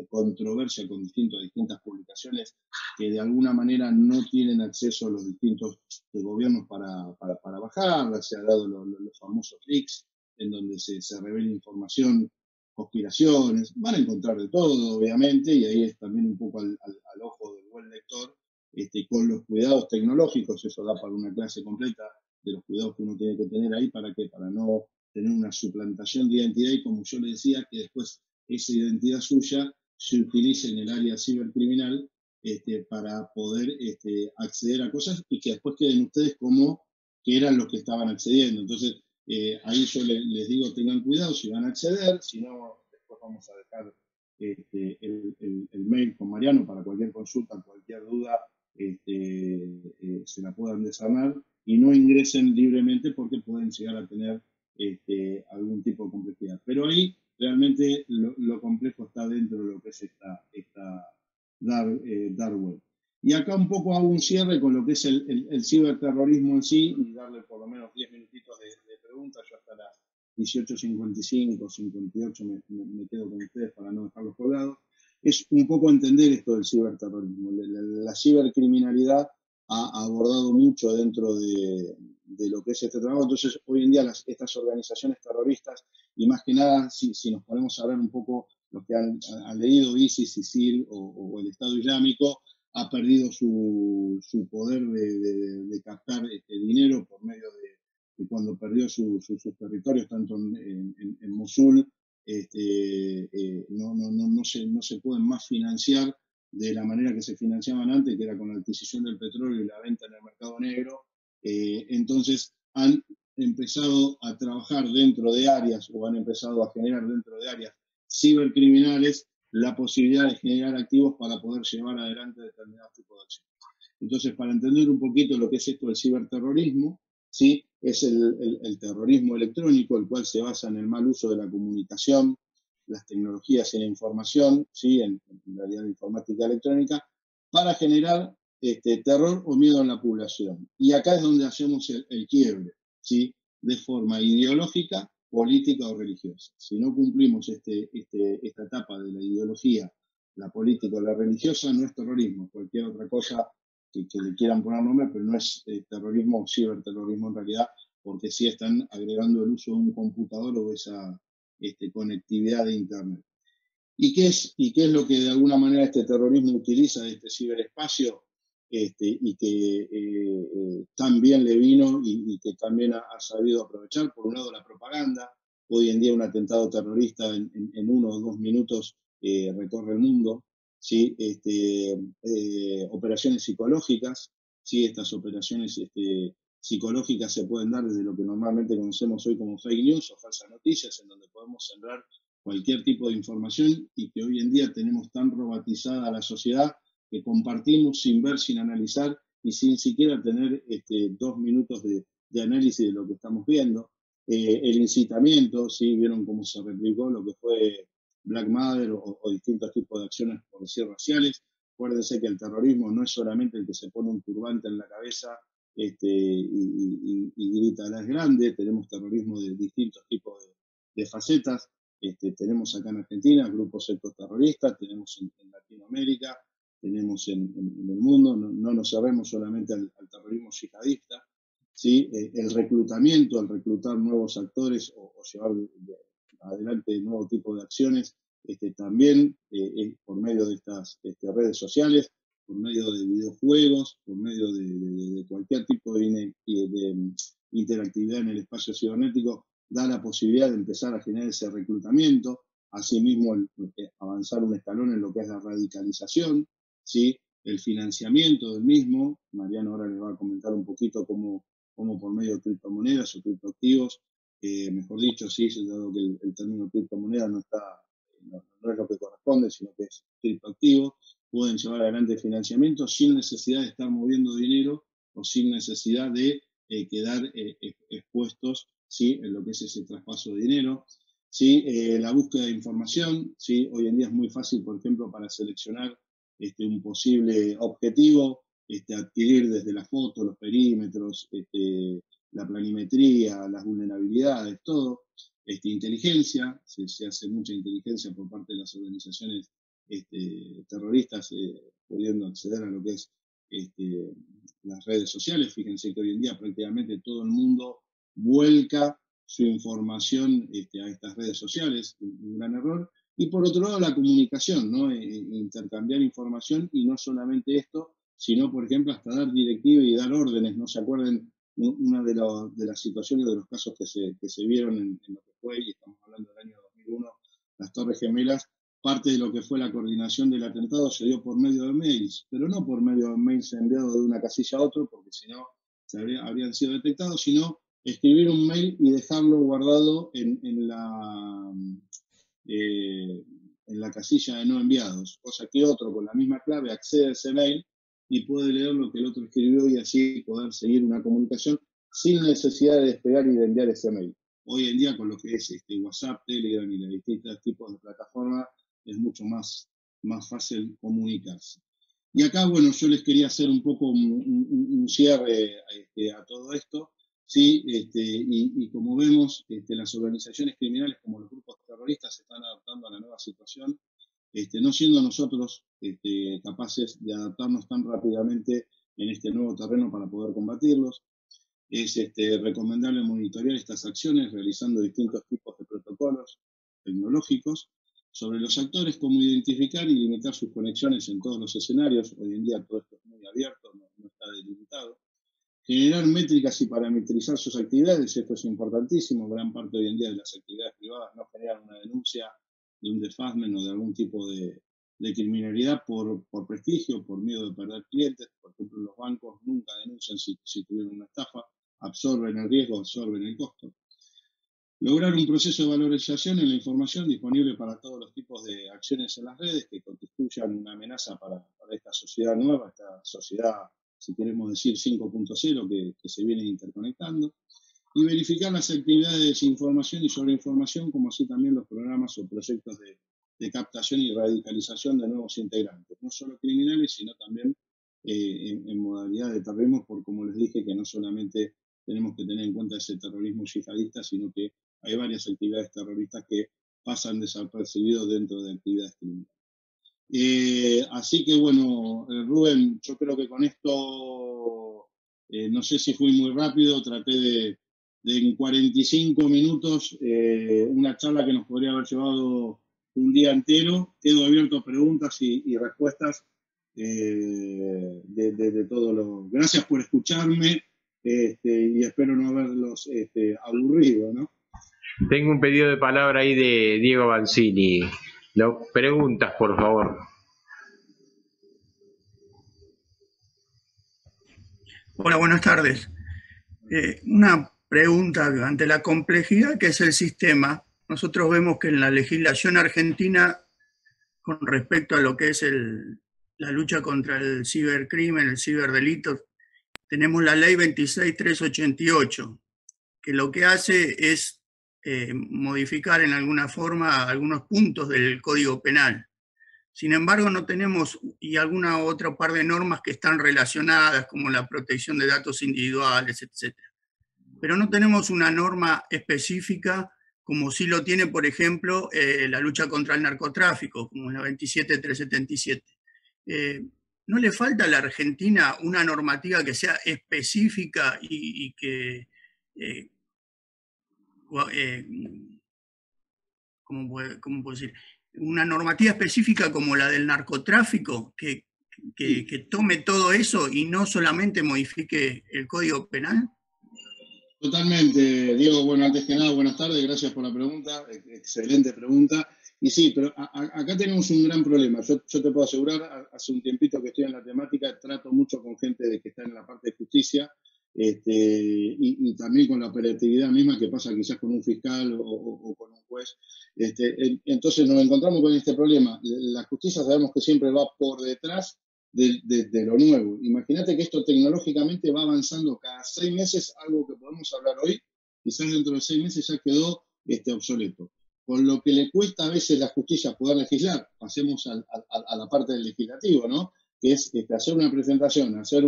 controversia con distintas publicaciones que de alguna manera no tienen acceso a los distintos gobiernos para bajarlas. Se ha dado los famosos leaks, en donde se revela información, conspiraciones, van a encontrar de todo, obviamente, y ahí es también un poco al ojo del buen lector, con los cuidados tecnológicos. Eso da para una clase completa de los cuidados que uno tiene que tener ahí, ¿para qué? Para no tener una suplantación de identidad y, como yo le decía, que después esa identidad suya se utilice en el área cibercriminal para poder acceder a cosas y que después queden ustedes como que eran los que estaban accediendo. Entonces, ahí yo les digo, tengan cuidado si van a acceder, si no, después vamos a dejar el mail con Mariano para cualquier consulta, cualquier duda, se la puedan desarmar y no ingresen libremente porque pueden llegar a tener algún tipo de complejidad. Pero ahí realmente lo complejo está dentro de lo que es esta dark web. Y acá un poco hago un cierre con lo que es el ciberterrorismo en sí y darle por lo menos 10 minutitos de preguntas. Yo hasta las 18:55, 58 me quedo con ustedes para no dejarlos colgados. Es un poco entender esto del ciberterrorismo. La cibercriminalidad ha abordado mucho dentro de lo que es este trabajo. Entonces, hoy en día estas organizaciones terroristas, y más que nada, si nos ponemos a ver un poco los que han leído ISIS, ISIL o el Estado Islámico, ha perdido su poder de captar dinero por medio de cuando perdió sus territorios, tanto en Mosul, no se pueden más financiar de la manera que se financiaban antes, que era con la adquisición del petróleo y la venta en el mercado negro. Entonces han empezado a trabajar dentro de áreas, o han empezado a generar dentro de áreas cibercriminales, la posibilidad de generar activos para poder llevar adelante determinados tipos de acciones. Entonces, para entender un poquito lo que es esto del ciberterrorismo, ¿sí? Es el terrorismo electrónico, el cual se basa en el mal uso de la comunicación, las tecnologías y la información, ¿sí? En realidad la informática electrónica, para generar terror o miedo en la población. Y acá es donde hacemos el quiebre, ¿sí? De forma ideológica, política o religiosa. Si no cumplimos esta etapa de la ideología, la política o la religiosa, no es terrorismo, cualquier otra cosa que le quieran poner nombre, pero no es terrorismo o ciberterrorismo en realidad, porque sí están agregando el uso de un computador o esa conectividad de Internet. ¿Y qué es lo que de alguna manera este terrorismo utiliza de este ciberespacio? Y que también le vino y que también ha sabido aprovechar, por un lado, la propaganda. Hoy en día un atentado terrorista en 1 o 2 minutos recorre el mundo, ¿sí? Operaciones psicológicas, ¿sí? Estas operaciones psicológicas se pueden dar desde lo que normalmente conocemos hoy como fake news o falsas noticias, en donde podemos sembrar cualquier tipo de información y que hoy en día tenemos tan robotizada la sociedad que compartimos sin ver, sin analizar y sin siquiera tener 2 minutos de análisis de lo que estamos viendo. El incitamiento, ¿sí? Vieron cómo se replicó lo que fue Black Mother o distintos tipos de acciones, por decir, raciales. Acuérdense que el terrorismo no es solamente el que se pone un turbante en la cabeza y grita a las grandes. Tenemos terrorismo de distintos tipos de facetas. Tenemos acá en Argentina grupos sectos terroristas, tenemos en Latinoamérica, tenemos en el mundo. No nos cerremos solamente al terrorismo yihadista, ¿sí? El reclutamiento, el reclutar nuevos actores o llevar adelante nuevo tipo de acciones, también por medio de estas redes sociales, por medio de videojuegos, por medio de cualquier tipo de interactividad en el espacio cibernético, da la posibilidad de empezar a generar ese reclutamiento, asimismo avanzar un escalón en lo que es la radicalización, ¿sí? El financiamiento del mismo. Mariano ahora les va a comentar un poquito cómo por medio de criptomonedas o criptoactivos, mejor dicho, sí, dado que el término criptomoneda no es lo que corresponde, sino que es criptoactivo, pueden llevar adelante financiamiento sin necesidad de estar moviendo dinero o sin necesidad de quedar expuestos, ¿sí?, en lo que es ese traspaso de dinero. ¿Sí? La búsqueda de información, ¿sí? Hoy en día es muy fácil, por ejemplo, para seleccionar un posible objetivo, adquirir desde la foto, los perímetros, la planimetría, las vulnerabilidades, todo. Inteligencia, se hace mucha inteligencia por parte de las organizaciones terroristas, pudiendo acceder a lo que es las redes sociales. Fíjense que hoy en día prácticamente todo el mundo vuelca su información a estas redes sociales, un gran error. Y por otro lado, la comunicación, ¿no? Intercambiar información, y no solamente esto, sino, por ejemplo, hasta dar directivas y dar órdenes. ¿No se acuerdan una de las situaciones, de los casos que se vieron en lo que fue, y estamos hablando del año 2001, las Torres Gemelas? Parte de lo que fue la coordinación del atentado se dio por medio de mails, pero no por medio de mails enviados de una casilla a otra, porque si no habrían sido detectados, sino escribir un mail y dejarlo guardado en la casilla de no enviados, cosa que otro con la misma clave accede a ese mail y puede leer lo que el otro escribió, y así poder seguir una comunicación sin necesidad de despegar y de enviar ese mail. Hoy en día, con lo que es WhatsApp, Telegram y los distintos tipos de plataformas, es mucho más fácil comunicarse. Y acá, bueno, yo les quería hacer un poco un cierre a todo esto, ¿sí? Y como vemos, las organizaciones criminales como los grupos terroristas se están adaptando a la nueva situación, no siendo nosotros capaces de adaptarnos tan rápidamente en este nuevo terreno para poder combatirlos. Es recomendable monitorear estas acciones realizando distintos tipos de protocolos tecnológicos sobre los actores, cómo identificar y limitar sus conexiones en todos los escenarios. Hoy en día todo esto es muy abierto, no está delimitado. Generar métricas y parametrizar sus actividades, esto es importantísimo. Gran parte hoy en día de las actividades privadas no generan una denuncia de un defacement o de algún tipo de criminalidad por prestigio, por miedo de perder clientes. Por ejemplo, los bancos nunca denuncian si tuvieron una estafa, absorben el riesgo, absorben el costo. Lograr un proceso de valorización en la información disponible para todos los tipos de acciones en las redes que constituyan una amenaza para esta sociedad nueva, esta sociedad, si queremos decir 5.0, que se viene interconectando. Y verificar las actividades de desinformación y sobreinformación, como así también los programas o proyectos de captación y radicalización de nuevos integrantes, no solo criminales, sino también en modalidad de terrorismo, por como les dije, que no solamente tenemos que tener en cuenta ese terrorismo yihadista, sino que hay varias actividades terroristas que pasan desapercibidos dentro de actividades criminales. Así que bueno, Rubén, yo creo que con esto, no sé si fui muy rápido, traté de en 45 minutos, una charla que nos podría haber llevado un día entero. Quedo abierto a preguntas y respuestas de todo lo. Gracias por escucharme, y espero no haberlos aburrido, ¿no? Tengo un pedido de palabra ahí de Diego Banzini. Preguntas, por favor. Hola, buenas tardes. Una pregunta: ante la complejidad que es el sistema, nosotros vemos que en la legislación argentina, con respecto a lo que es la lucha contra el cibercrimen, el ciberdelito, tenemos la ley 26.388, que lo que hace es modificar en alguna forma algunos puntos del Código Penal. Sin embargo, no tenemos, y alguna otra par de normas que están relacionadas, como la protección de datos individuales, etc. Pero no tenemos una norma específica, como sí lo tiene, por ejemplo, la lucha contra el narcotráfico, como la 27.377. ¿no le falta a la Argentina una normativa que sea específica y que, ¿cómo puedo decir? Una normativa específica como la del narcotráfico, que tome todo eso y no solamente modifique el Código Penal? Totalmente, Diego. Bueno, antes que nada, buenas tardes, gracias por la pregunta, excelente pregunta. Y sí, pero acá tenemos un gran problema. Yo te puedo asegurar, hace un tiempito que estoy en la temática, trato mucho con gente que está en la parte de justicia, y también con la operatividad misma que pasa quizás con un fiscal o con un juez. Entonces nos encontramos con este problema. La justicia sabemos que siempre va por detrás de lo nuevo. Imagínate que esto tecnológicamente va avanzando cada 6 meses, algo que podemos hablar hoy, quizás dentro de 6 meses ya quedó obsoleto. Con lo que le cuesta a veces a la justicia poder legislar, pasemos a la parte del legislativo, ¿no? Que es hacer una presentación, hacer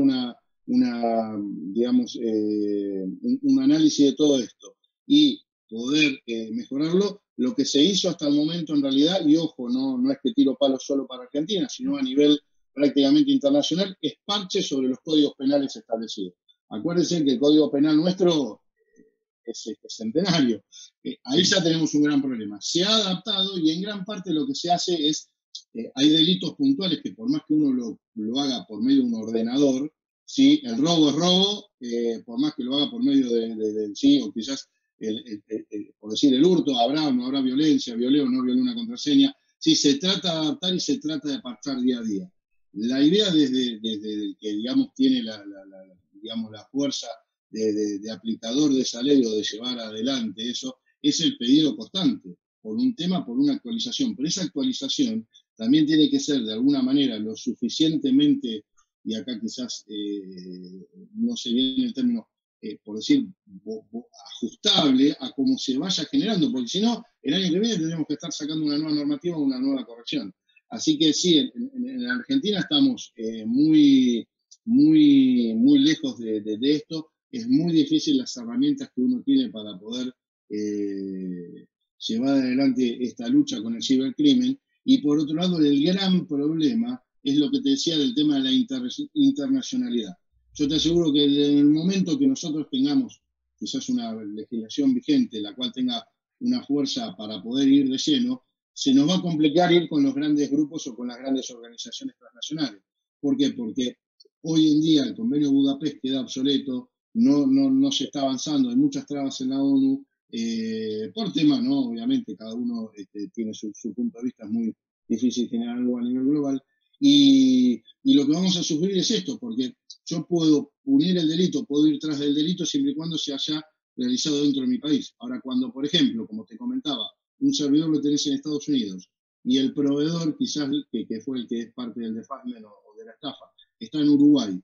digamos, un análisis de todo esto y poder mejorarlo. Lo que se hizo hasta el momento en realidad, y ojo, no es que tiro palos solo para Argentina, sino a nivel prácticamente internacional, es parche sobre los códigos penales establecidos. Acuérdense que el Código Penal nuestro es centenario. Ahí ya tenemos un gran problema. Se ha adaptado y en gran parte lo que se hace es, hay delitos puntuales que por más que uno lo haga por medio de un ordenador, ¿sí? El robo es robo, por más que lo haga por medio del sí, o quizás, por decir el hurto, habrá o no habrá violencia, violé o no violé una contraseña. Sí, se trata de adaptar y se trata de pactar día a día. La idea desde que, digamos, tiene digamos, la fuerza de aplicador de esa ley o de llevar adelante eso, es el pedido constante, por un tema, por una actualización. Pero esa actualización también tiene que ser de alguna manera lo suficientemente, y acá quizás no sé bien el término, por decir, ajustable a cómo se vaya generando, porque si no, el año que viene tendremos que estar sacando una nueva normativa o una nueva corrección. Así que sí, en Argentina estamos muy lejos de esto. Es muy difícil las herramientas que uno tiene para poder llevar adelante esta lucha con el cibercrimen. Y por otro lado, el gran problema es lo que te decía del tema de la internacionalidad. Yo te aseguro que en el momento que nosotros tengamos quizás una legislación vigente, la cual tenga una fuerza para poder ir de lleno, se nos va a complicar ir con los grandes grupos o con las grandes organizaciones transnacionales. ¿Por qué? Porque hoy en día el convenio de Budapest queda obsoleto, no se está avanzando, hay muchas trabas en la ONU, por temas, ¿no? Obviamente, cada uno tiene su punto de vista, es muy difícil generar algo a nivel global, y lo que vamos a sufrir es esto, porque yo puedo unir el delito, puedo ir tras del delito siempre y cuando se haya realizado dentro de mi país. Ahora, cuando, por ejemplo, como te comentaba, un servidor lo tenés en Estados Unidos y el proveedor, quizás que fue el que es parte del defacement o de la estafa, está en Uruguay,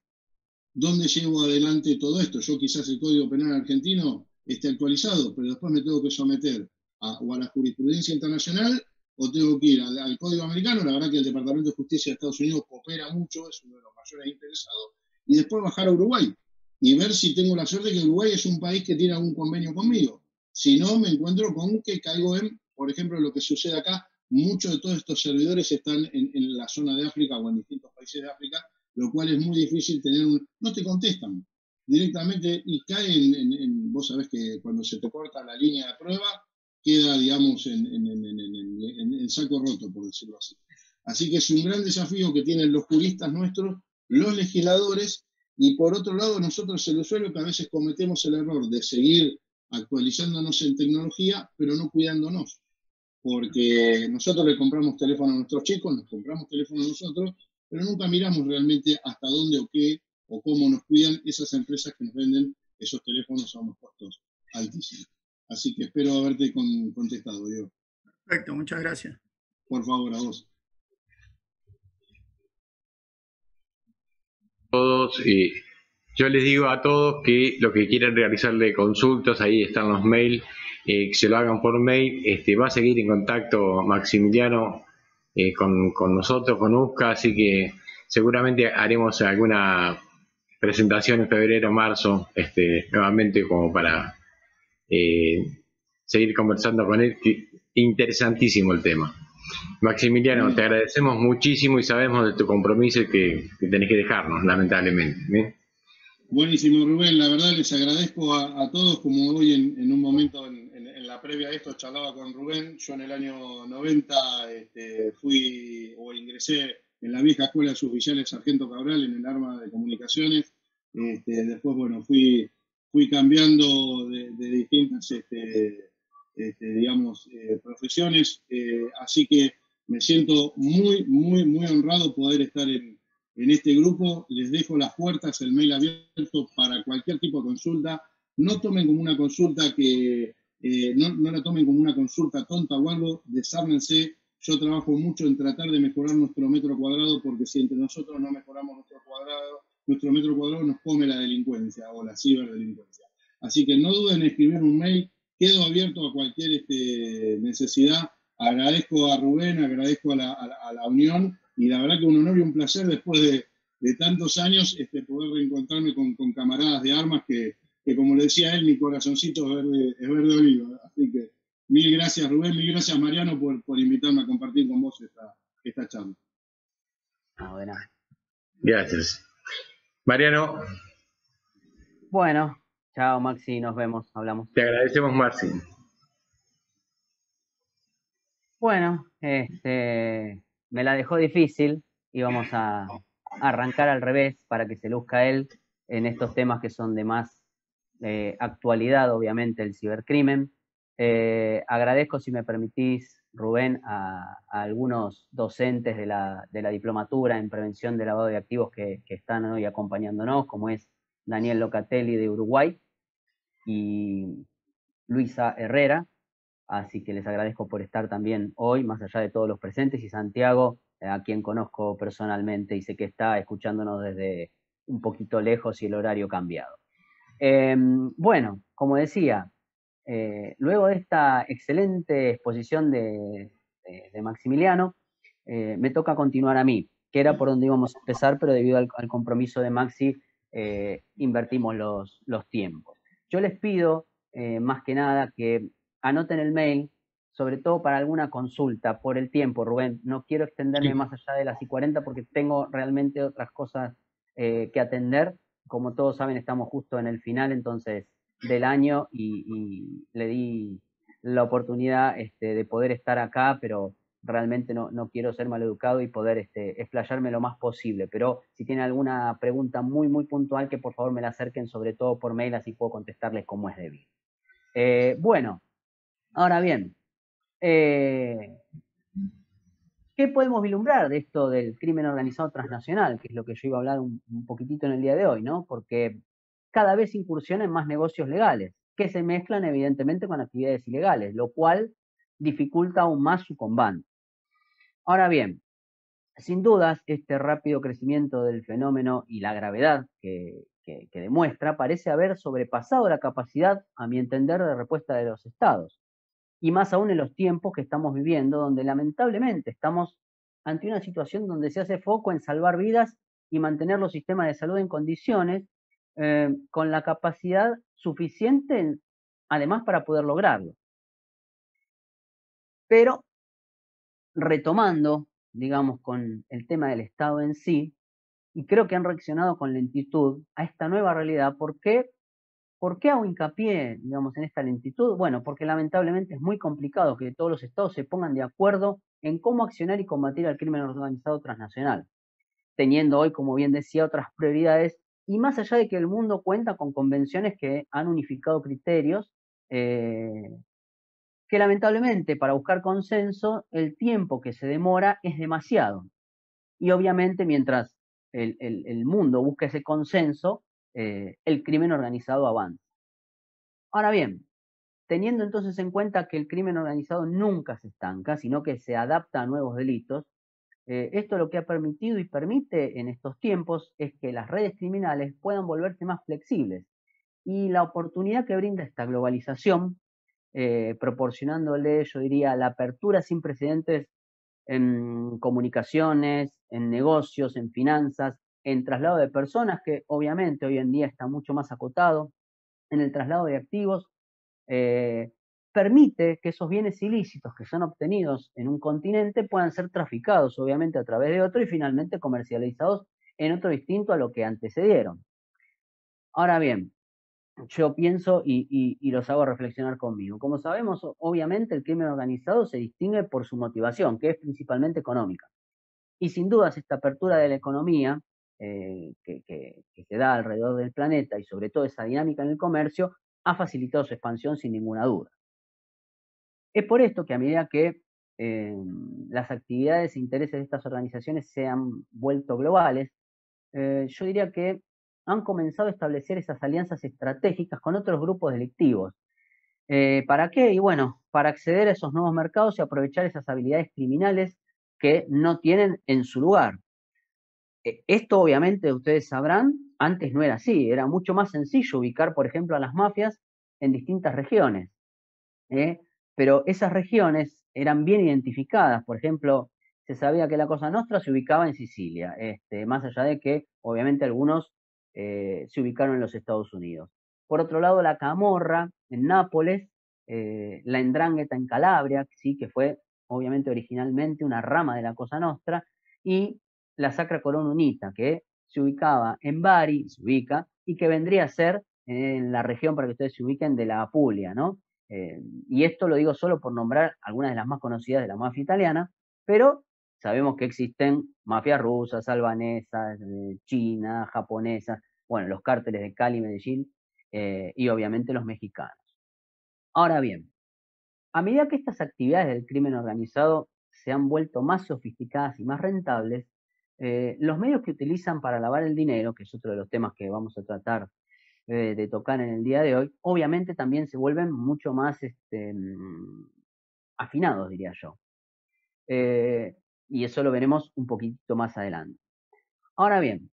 ¿dónde llevo adelante todo esto? Yo quizás el Código Penal argentino esté actualizado, pero después me tengo que someter o a la jurisprudencia internacional o tengo que ir al Código americano. La verdad que el Departamento de Justicia de Estados Unidos coopera mucho, es uno de los mayores interesados, y después bajar a Uruguay y ver si tengo la suerte de que Uruguay es un país que tiene algún convenio conmigo. Si no, me encuentro con que caigo en, por ejemplo, lo que sucede acá. Muchos de todos estos servidores están en la zona de África o en distintos países de África, lo cual es muy difícil tener no te contestan directamente y caen vos sabés que cuando se te corta la línea de prueba, queda, digamos, en saco roto, por decirlo así. Así que es un gran desafío que tienen los juristas nuestros, los legisladores, y por otro lado nosotros el usuario, que a veces cometemos el error de seguir actualizándonos en tecnología, pero no cuidándonos. Porque nosotros le compramos teléfono a nuestros chicos, nos compramos teléfono a nosotros, pero nunca miramos realmente hasta dónde o qué o cómo nos cuidan esas empresas que nos venden esos teléfonos a unos costos altísimos. Así que espero haberte contestado, Diego. Perfecto, muchas gracias. Por favor, a vos. Todos, yo les digo a todos que lo que quieran realizarle consultas, ahí están los mails, que se lo hagan por mail. Va a seguir en contacto Maximiliano con nosotros, con USCA, así que seguramente haremos alguna presentación en febrero o marzo, nuevamente, como para seguir conversando con él. Interesantísimo el tema. Maximiliano, te agradecemos muchísimo y sabemos de tu compromiso que tenés que dejarnos, lamentablemente. Buenísimo, Rubén. La verdad les agradezco a todos, como hoy en un momento en la previa a esto charlaba con Rubén. Yo en el año 90 fui o ingresé en la vieja escuela de suboficiales Sargento Cabral en el arma de comunicaciones. Después, bueno, fui cambiando de distintas, digamos, profesiones. Así que me siento muy, muy, muy honrado poder estar en este grupo. Les dejo las puertas, el mail abierto para cualquier tipo de consulta. No tomen como una consulta no la tomen como una consulta tonta o algo, desármense. Yo trabajo mucho en tratar de mejorar nuestro metro cuadrado, porque si entre nosotros no mejoramos nuestro metro cuadrado nos come la delincuencia o la ciberdelincuencia. Así que no duden en escribir un mail, quedo abierto a cualquier necesidad. Agradezco a Rubén, agradezco a la unión, y la verdad que un honor y un placer después de tantos años poder reencontrarme con camaradas de armas que como le decía él, mi corazoncito es verde olivo. Así que mil gracias Rubén, mil gracias Mariano por invitarme a compartir con vos esta charla. Bueno. Gracias. Mariano. Bueno, chao Maxi, nos vemos, hablamos. Te agradecemos, Maxi. Bueno, me la dejó difícil y vamos a arrancar al revés para que se luzca él en estos temas que son de más actualidad, obviamente, el cibercrimen. Agradezco, si me permitís, Rubén, a algunos docentes de la diplomatura en prevención de lavado de activos que están hoy acompañándonos, como es Daniel Locatelli de Uruguay y Luisa Herrera. Así que les agradezco por estar también hoy, más allá de todos los presentes, y Santiago, a quien conozco personalmente y sé que está escuchándonos desde un poquito lejos y el horario cambiado. Bueno, como decía, luego de esta excelente exposición de Maximiliano, me toca continuar a mí, que era por donde íbamos a empezar, pero debido al compromiso de Maxi, invertimos los tiempos. Yo les pido, más que nada, que anoten el mail, sobre todo para alguna consulta, por el tiempo, Rubén. No quiero extenderme más allá de las y 40 porque tengo realmente otras cosas que atender. Como todos saben, estamos justo en el final entonces del año y le di la oportunidad de poder estar acá, pero realmente no quiero ser maleducado y poder explayarme lo más posible. Pero si tienen alguna pregunta muy, muy puntual, que por favor me la acerquen, sobre todo por mail, así puedo contestarles como es debido. Bueno, ahora bien, ¿qué podemos vislumbrar de esto del crimen organizado transnacional? Que es lo que yo iba a hablar un poquitito en el día de hoy, ¿no? Porque cada vez incursiona en más negocios legales, que se mezclan evidentemente con actividades ilegales, lo cual dificulta aún más su combate. Ahora bien, sin dudas, este rápido crecimiento del fenómeno y la gravedad que demuestra parece haber sobrepasado la capacidad, a mi entender, de respuesta de los estados. Y más aún en los tiempos que estamos viviendo, donde lamentablemente estamos ante una situación donde se hace foco en salvar vidas y mantener los sistemas de salud en condiciones, con la capacidad suficiente, además, para poder lograrlo. Pero, retomando, digamos, con el tema del Estado en sí, y creo que han reaccionado con lentitud a esta nueva realidad. ¿Por qué? ¿Por qué hago hincapié, digamos, en esta lentitud? Bueno, porque lamentablemente es muy complicado que todos los estados se pongan de acuerdo en cómo accionar y combatir al crimen organizado transnacional, teniendo hoy, como bien decía, otras prioridades, y más allá de que el mundo cuenta con convenciones que han unificado criterios, que lamentablemente para buscar consenso el tiempo que se demora es demasiado. Y obviamente mientras el mundo busca ese consenso, el crimen organizado avanza. Ahora bien, teniendo entonces en cuenta que el crimen organizado nunca se estanca, sino que se adapta a nuevos delitos, esto lo que ha permitido y permite en estos tiempos es que las redes criminales puedan volverse más flexibles. Y la oportunidad que brinda esta globalización, proporcionándole, yo diría, la apertura sin precedentes en comunicaciones, en negocios, en finanzas, en traslado de personas, que obviamente hoy en día está mucho más acotado, en el traslado de activos, permite que esos bienes ilícitos que son obtenidos en un continente puedan ser traficados, obviamente, a través de otro y finalmente comercializados en otro distinto a lo que antecedieron. Ahora bien, yo pienso y los hago reflexionar conmigo. Como sabemos, obviamente el crimen organizado se distingue por su motivación, que es principalmente económica. Y sin dudas esta apertura de la economía que se da alrededor del planeta y sobre todo esa dinámica en el comercio ha facilitado su expansión sin ninguna duda. Es por esto que a medida que las actividades e intereses de estas organizaciones se han vuelto globales, yo diría que han comenzado a establecer esas alianzas estratégicas con otros grupos delictivos. ¿Para qué? Y bueno, para acceder a esos nuevos mercados y aprovechar esas habilidades criminales que no tienen en su lugar. Esto obviamente ustedes sabrán, antes no era así, era mucho más sencillo ubicar, por ejemplo, a las mafias en distintas regiones. Pero esas regiones eran bien identificadas. Por ejemplo, se sabía que la Cosa Nostra se ubicaba en Sicilia, más allá de que obviamente algunos se ubicaron en los Estados Unidos. Por otro lado, la Camorra en Nápoles, la Ndrangheta en Calabria, sí, que fue obviamente originalmente una rama de la Cosa Nostra, y la Sacra Corona Unita, que se ubicaba en Bari, se ubica, y que vendría a ser en la región, para que ustedes se ubiquen, de la Apulia, ¿no? Y esto lo digo solo por nombrar algunas de las más conocidas de la mafia italiana, pero sabemos que existen mafias rusas, albanesas, chinas, japonesas, bueno, los cárteles de Cali, Medellín y obviamente los mexicanos. Ahora bien, a medida que estas actividades del crimen organizado se han vuelto más sofisticadas y más rentables, los medios que utilizan para lavar el dinero, que es otro de los temas que vamos a tratar de tocar en el día de hoy, obviamente también se vuelven mucho más afinados, diría yo. Y eso lo veremos un poquito más adelante. Ahora bien,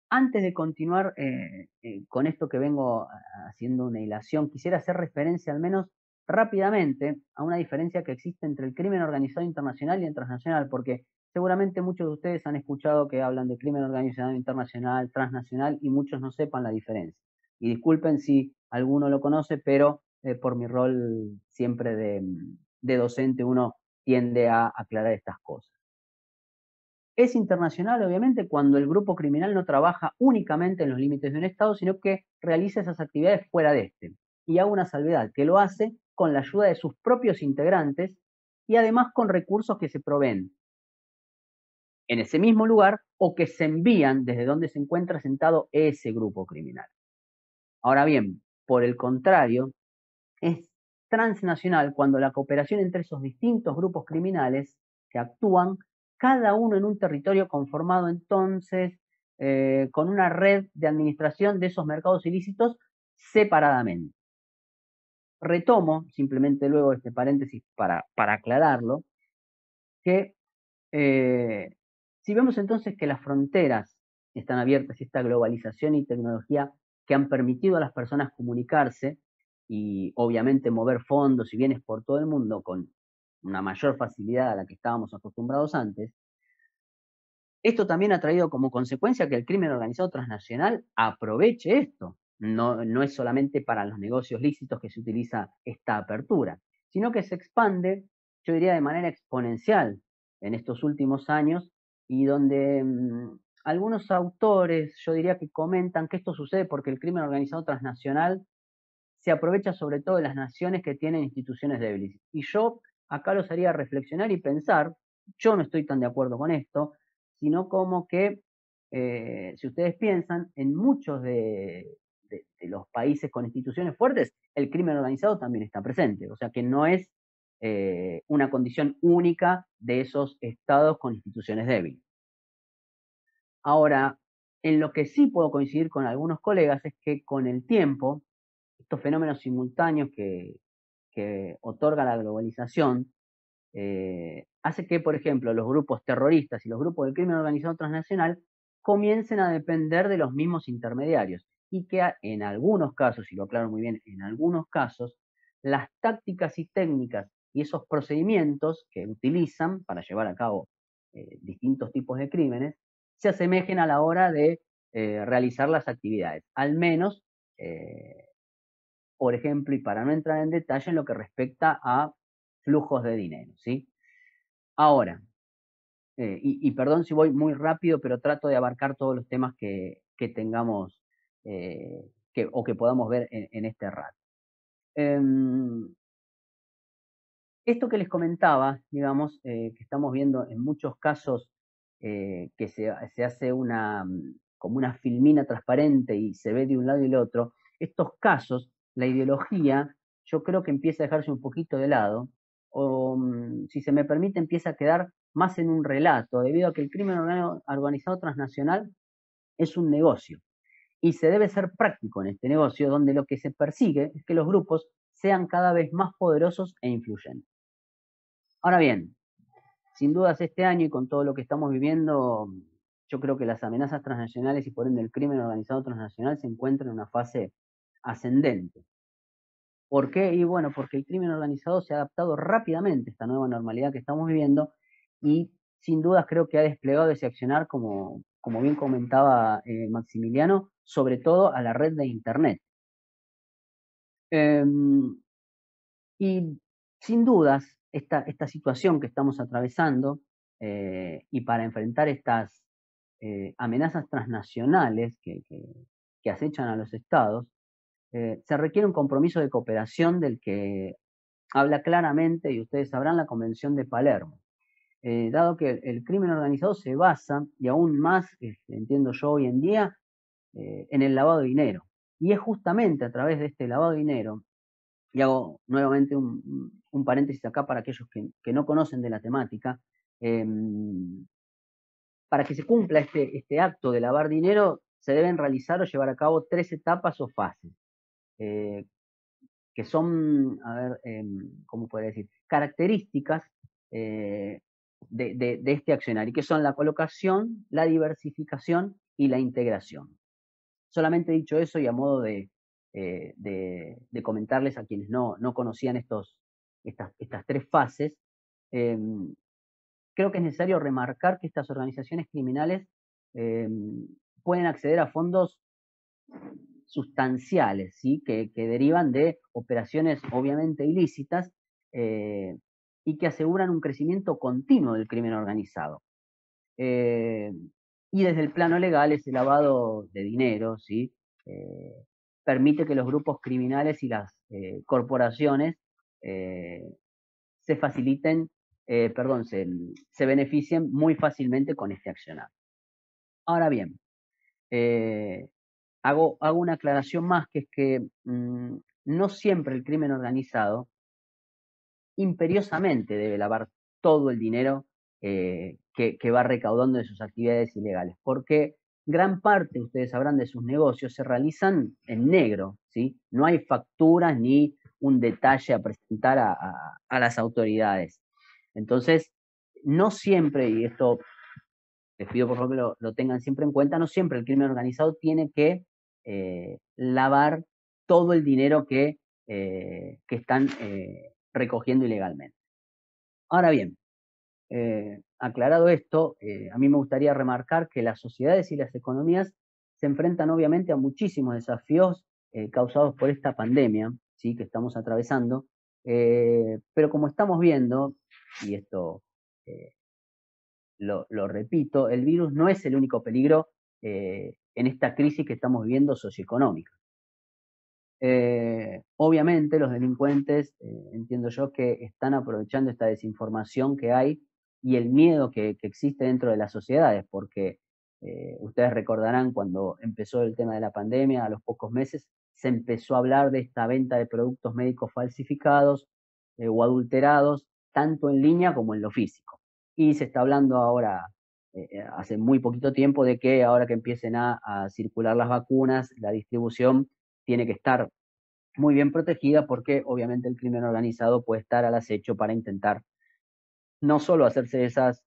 antes de continuar con esto que vengo haciendo una hilación, quisiera hacer referencia al menos rápidamente a una diferencia que existe entre el crimen organizado internacional y el transnacional, porque seguramente muchos de ustedes han escuchado que hablan de crimen organizado internacional, transnacional, y muchos no sepan la diferencia. Y disculpen si alguno lo conoce, pero por mi rol siempre de docente uno tiende a aclarar estas cosas. Es internacional, obviamente, cuando el grupo criminal no trabaja únicamente en los límites de un Estado, sino que realiza esas actividades fuera de este. Y hago una salvedad, que lo hace con la ayuda de sus propios integrantes y además con recursos que se proveen en ese mismo lugar o que se envían desde donde se encuentra sentado ese grupo criminal. Ahora bien, por el contrario, es transnacional cuando la cooperación entre esos distintos grupos criminales que actúan, cada uno en un territorio conformado entonces con una red de administración de esos mercados ilícitos separadamente. Retomo simplemente luego este paréntesis para aclararlo, que si vemos entonces que las fronteras están abiertas y esta globalización y tecnología que han permitido a las personas comunicarse y obviamente mover fondos y bienes por todo el mundo con una mayor facilidad a la que estábamos acostumbrados antes, esto también ha traído como consecuencia que el crimen organizado transnacional aproveche esto. No es solamente para los negocios lícitos que se utiliza esta apertura, sino que se expande, yo diría, de manera exponencial en estos últimos años y donde algunos autores, yo diría que comentan que esto sucede porque el crimen organizado transnacional se aprovecha sobre todo de las naciones que tienen instituciones débiles. Y yo acá los haría reflexionar y pensar, yo no estoy tan de acuerdo con esto, sino como que, si ustedes piensan, en muchos de los países con instituciones fuertes, el crimen organizado también está presente. O sea que no es una condición única de esos estados con instituciones débiles. Ahora, en lo que sí puedo coincidir con algunos colegas es que con el tiempo, estos fenómenos simultáneos que otorga la globalización, hace que, por ejemplo, los grupos terroristas y los grupos del crimen organizado transnacional comiencen a depender de los mismos intermediarios y que en algunos casos, y lo aclaro muy bien, en algunos casos, las tácticas y técnicas y esos procedimientos que utilizan para llevar a cabo distintos tipos de crímenes se asemejen a la hora de realizar las actividades, al menos por ejemplo, y para no entrar en detalle en lo que respecta a flujos de dinero, ¿sí? Ahora, perdón si voy muy rápido, pero trato de abarcar todos los temas que tengamos o que podamos ver en este rato. Esto que les comentaba, digamos, que estamos viendo en muchos casos que se hace como una filmina transparente y se ve de un lado y del otro, estos casos, la ideología, yo creo que empieza a dejarse un poquito de lado, o si se me permite, empieza a quedar más en un relato, debido a que el crimen organizado transnacional es un negocio y se debe ser práctico en este negocio, donde lo que se persigue es que los grupos sean cada vez más poderosos e influyentes. Ahora bien, sin dudas este año y con todo lo que estamos viviendo, yo creo que las amenazas transnacionales y por ende el crimen organizado transnacional se encuentran en una fase ascendente. ¿Por qué? Y bueno, porque el crimen organizado se ha adaptado rápidamente a esta nueva normalidad que estamos viviendo y sin dudas creo que ha desplegado ese accionar, como bien comentaba Maximiliano, sobre todo a la red de Internet. Y sin dudas, esta situación que estamos atravesando y para enfrentar estas amenazas transnacionales que acechan a los estados, se requiere un compromiso de cooperación del que habla claramente, y ustedes sabrán, la Convención de Palermo. Dado que el crimen organizado se basa, y aún más, entiendo yo hoy en día, en el lavado de dinero. Y es justamente a través de este lavado de dinero, y hago nuevamente un paréntesis acá para aquellos que no conocen de la temática, para que se cumpla este acto de lavar dinero, se deben realizar o llevar a cabo 3 etapas o fases, que son, a ver, ¿cómo puedo decir? Características de este accionario, que son la colocación, la diversificación y la integración. Solamente dicho eso y a modo de comentarles a quienes no conocían estas 3 fases, creo que es necesario remarcar que estas organizaciones criminales pueden acceder a fondos sustanciales, ¿sí? que derivan de operaciones obviamente ilícitas y que aseguran un crecimiento continuo del crimen organizado. Y desde el plano legal, ese lavado de dinero, ¿sí? Permite que los grupos criminales y las corporaciones se faciliten, se beneficien muy fácilmente con este accionar. Ahora bien, hago una aclaración más, que es que no siempre el crimen organizado imperiosamente debe lavar todo el dinero que va recaudando de sus actividades ilegales, porque gran parte, ustedes sabrán, de sus negocios se realizan en negro, ¿sí? No hay facturas ni un detalle a presentar a las autoridades. Entonces, no siempre, y esto les pido por favor que lo tengan siempre en cuenta, no siempre el crimen organizado tiene que lavar todo el dinero que están recogiendo ilegalmente. Ahora bien, aclarado esto, a mí me gustaría remarcar que las sociedades y las economías se enfrentan obviamente a muchísimos desafíos causados por esta pandemia, ¿sí? que estamos atravesando, pero como estamos viendo, y esto lo repito, el virus no es el único peligro en esta crisis que estamos viviendo socioeconómica. Obviamente los delincuentes, entiendo yo, que están aprovechando esta desinformación que hay y el miedo que existe dentro de las sociedades, porque ustedes recordarán cuando empezó el tema de la pandemia, a los pocos meses se empezó a hablar de esta venta de productos médicos falsificados o adulterados, tanto en línea como en lo físico. Y se está hablando ahora, hace muy poquito tiempo, de que ahora que empiecen a circular las vacunas, la distribución tiene que estar muy bien protegida, porque obviamente el crimen organizado puede estar al acecho para intentar no solo hacerse esas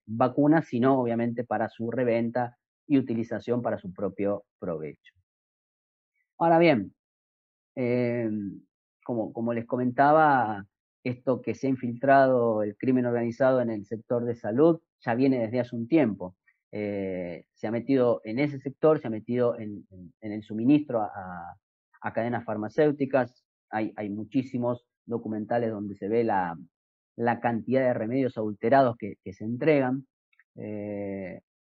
vacunas, sino obviamente para su reventa y utilización para su propio provecho. Ahora bien, como les comentaba, esto que se ha infiltrado el crimen organizado en el sector de salud ya viene desde hace un tiempo. Se ha metido en ese sector, se ha metido en el suministro a cadenas farmacéuticas. Hay muchísimos documentales donde se ve la cantidad de remedios adulterados que se entregan.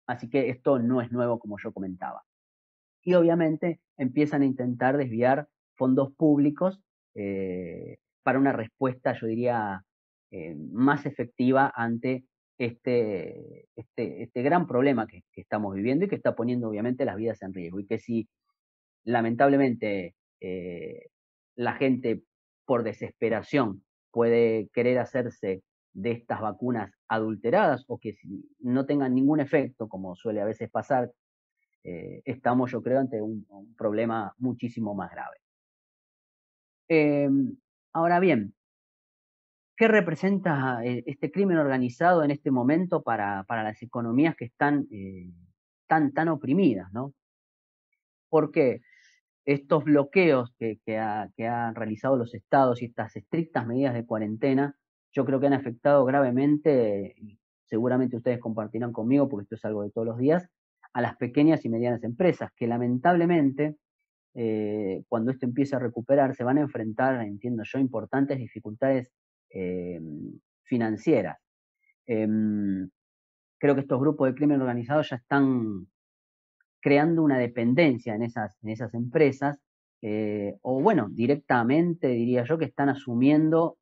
Así que esto no es nuevo, como yo comentaba. Y obviamente empiezan a intentar desviar fondos públicos para una respuesta, yo diría, más efectiva ante este gran problema que estamos viviendo y que está poniendo obviamente las vidas en riesgo. Y que si lamentablemente la gente por desesperación puede querer hacerse de estas vacunas adulteradas o que no tengan ningún efecto, como suele a veces pasar, estamos, yo creo, ante un problema muchísimo más grave. Ahora bien, ¿qué representa este crimen organizado en este momento para las economías que están tan oprimidas, ¿no? Porque estos bloqueos que han realizado los estados y estas estrictas medidas de cuarentena, yo creo que han afectado gravemente, y seguramente ustedes compartirán conmigo, porque esto es algo de todos los días, a las pequeñas y medianas empresas, que lamentablemente, cuando esto empiece a recuperar, se van a enfrentar, entiendo yo, importantes dificultades financieras. Creo que estos grupos de crimen organizado ya están creando una dependencia en esas empresas, o bueno, directamente diría yo que están asumiendo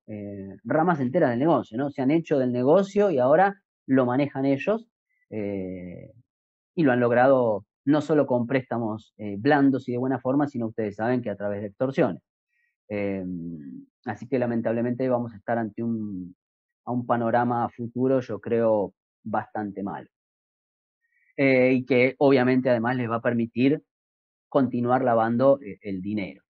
ramas enteras del negocio, ¿no? Se han hecho del negocio y ahora lo manejan ellos, y lo han logrado no solo con préstamos blandos y de buena forma, sino ustedes saben que a través de extorsiones. Así que lamentablemente vamos a estar ante un panorama futuro, yo creo, bastante malo. Y que obviamente además les va a permitir continuar lavando el dinero.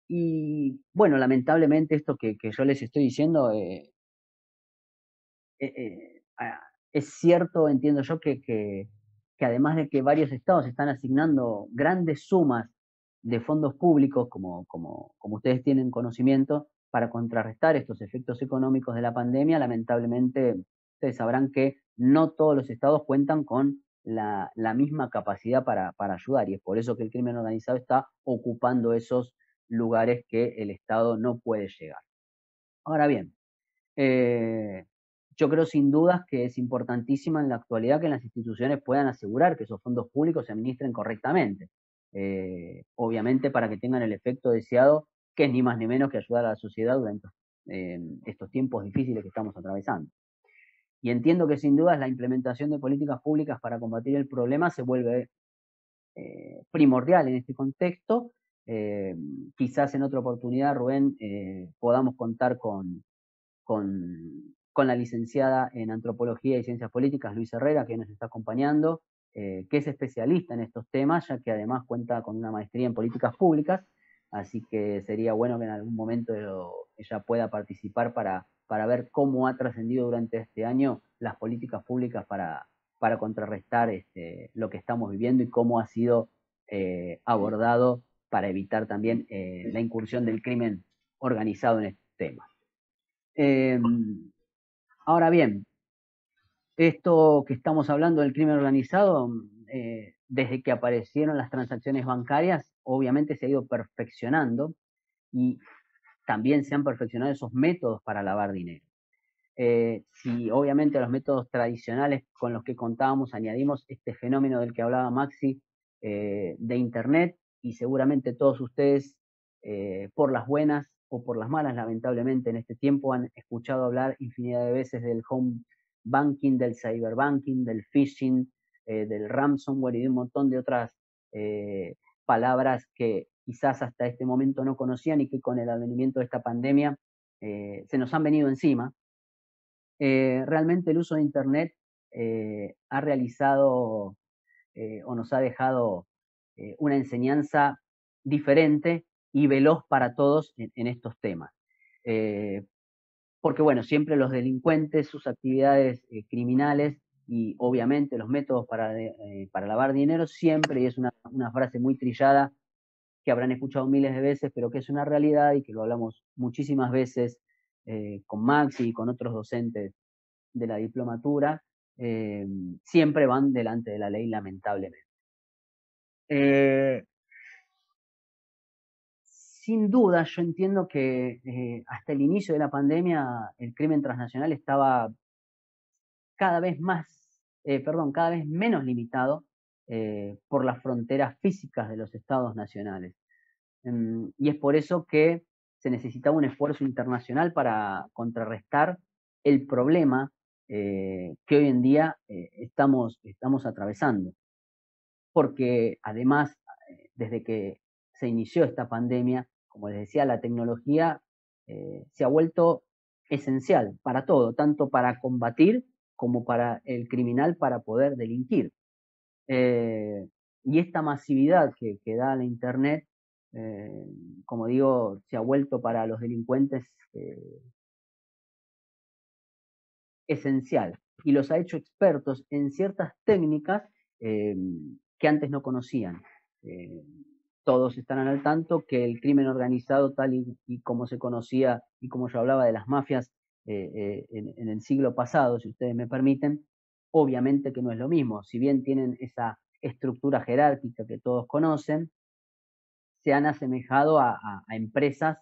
Y bueno, lamentablemente esto que yo les estoy diciendo es cierto, entiendo yo, que además de que varios estados están asignando grandes sumas de fondos públicos, como ustedes tienen conocimiento, para contrarrestar estos efectos económicos de la pandemia, lamentablemente ustedes sabrán que no todos los estados cuentan con la misma capacidad para ayudar, y es por eso que el crimen organizado está ocupando esos lugares que el Estado no puede llegar. Ahora bien, yo creo sin dudas que es importantísima en la actualidad que las instituciones puedan asegurar que esos fondos públicos se administren correctamente, obviamente para que tengan el efecto deseado, que es ni más ni menos que ayudar a la sociedad durante estos tiempos difíciles que estamos atravesando. Y entiendo que sin dudas la implementación de políticas públicas para combatir el problema se vuelve primordial en este contexto. Quizás en otra oportunidad, Rubén, podamos contar con la licenciada en Antropología y Ciencias Políticas, Luis Herrera, que nos está acompañando, que es especialista en estos temas, ya que además cuenta con una maestría en políticas públicas, así que sería bueno que en algún momento ella pueda participar para ver cómo ha trascendido durante este año las políticas públicas para contrarrestar lo que estamos viviendo y cómo ha sido abordado para evitar también la incursión del crimen organizado en este tema. Ahora bien, esto que estamos hablando del crimen organizado, desde que aparecieron las transacciones bancarias, obviamente se ha ido perfeccionando y también se han perfeccionado esos métodos para lavar dinero. Si obviamente a los métodos tradicionales con los que contábamos añadimos este fenómeno del que hablaba Maxi, de Internet, y seguramente todos ustedes, por las buenas o por las malas, lamentablemente en este tiempo han escuchado hablar infinidad de veces del home banking, del cyberbanking, del phishing, del ransomware y de un montón de otras palabras que quizás hasta este momento no conocían y que con el advenimiento de esta pandemia se nos han venido encima. Realmente el uso de Internet ha realizado o nos ha dejado una enseñanza diferente y veloz para todos en estos temas. Porque bueno, siempre los delincuentes, sus actividades criminales y obviamente los métodos para lavar dinero siempre, y es una frase muy trillada que habrán escuchado miles de veces, pero que es una realidad y que lo hablamos muchísimas veces con Maxi y con otros docentes de la diplomatura, siempre van delante de la ley, lamentablemente. sin duda yo entiendo que hasta el inicio de la pandemia el crimen transnacional estaba cada vez cada vez menos limitado por las fronteras físicas de los estados nacionales. Y es por eso que se necesitaba un esfuerzo internacional para contrarrestar el problema que hoy en día estamos atravesando. Porque además, desde que se inició esta pandemia, como les decía, la tecnología se ha vuelto esencial para todo, tanto para combatir como para el criminal para poder delinquir. Y esta masividad que da la Internet, como digo, se ha vuelto para los delincuentes esencial y los ha hecho expertos en ciertas técnicas que antes no conocían. Todos están al tanto que el crimen organizado tal y como se conocía y como yo hablaba de las mafias en el siglo pasado, si ustedes me permiten, obviamente que no es lo mismo. Si bien tienen esa estructura jerárquica que todos conocen, se han asemejado a empresas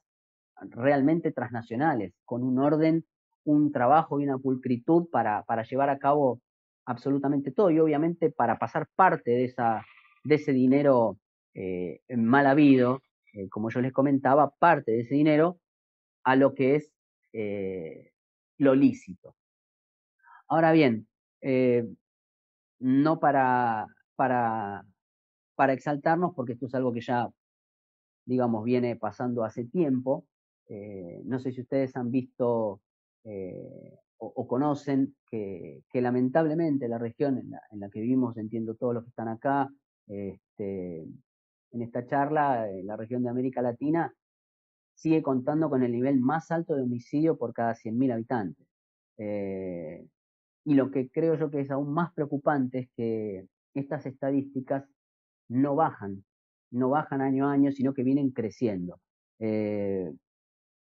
realmente transnacionales, con un orden, un trabajo y una pulcritud para llevar a cabo absolutamente todo y obviamente para pasar parte de ese dinero mal habido, como yo les comentaba, parte de ese dinero a lo que es lo lícito. Ahora bien, no para exaltarnos, porque esto es algo que ya, digamos, viene pasando hace tiempo. No sé si ustedes han visto o conocen que lamentablemente la región en la que vivimos, entiendo todos los que están acá, en esta charla, la región de América Latina, sigue contando con el nivel más alto de homicidio por cada 100.000 habitantes. Y lo que creo yo que es aún más preocupante es que estas estadísticas no bajan año a año, sino que vienen creciendo.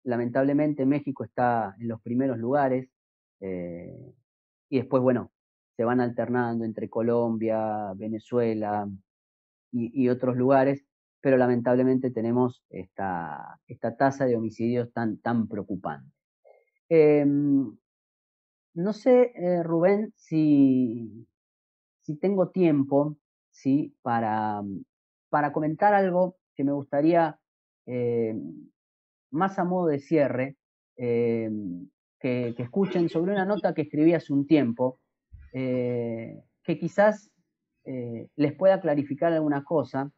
Lamentablemente México está en los primeros lugares y después, bueno, se van alternando entre Colombia, Venezuela y otros lugares, pero lamentablemente tenemos esta tasa de homicidios tan preocupante. No sé, Rubén, si tengo tiempo, ¿sí? para comentar algo que me gustaría, más a modo de cierre, que escuchen sobre una nota que escribí hace un tiempo, que quizás les pueda clarificar alguna cosa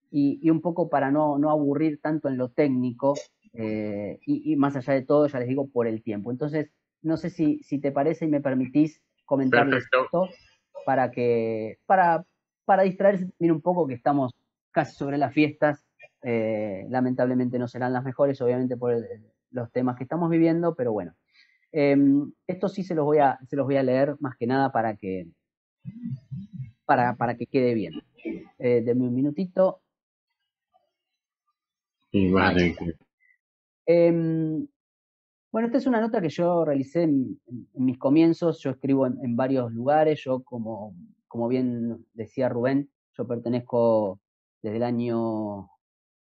y un poco para no aburrir tanto en lo técnico y más allá de todo, ya les digo, por el tiempo. Entonces, no sé si te parece y me permitís comentarles esto para distraerse un poco, que estamos casi sobre las fiestas. Lamentablemente no serán las mejores, obviamente por los temas que estamos viviendo, pero bueno. Esto sí se los voy a leer más que nada para que quede bien. Denme un minutito. Vale. Bueno, esta es una nota que yo realicé en mis comienzos. Yo escribo en varios lugares. Yo, como bien decía Rubén, yo pertenezco desde el año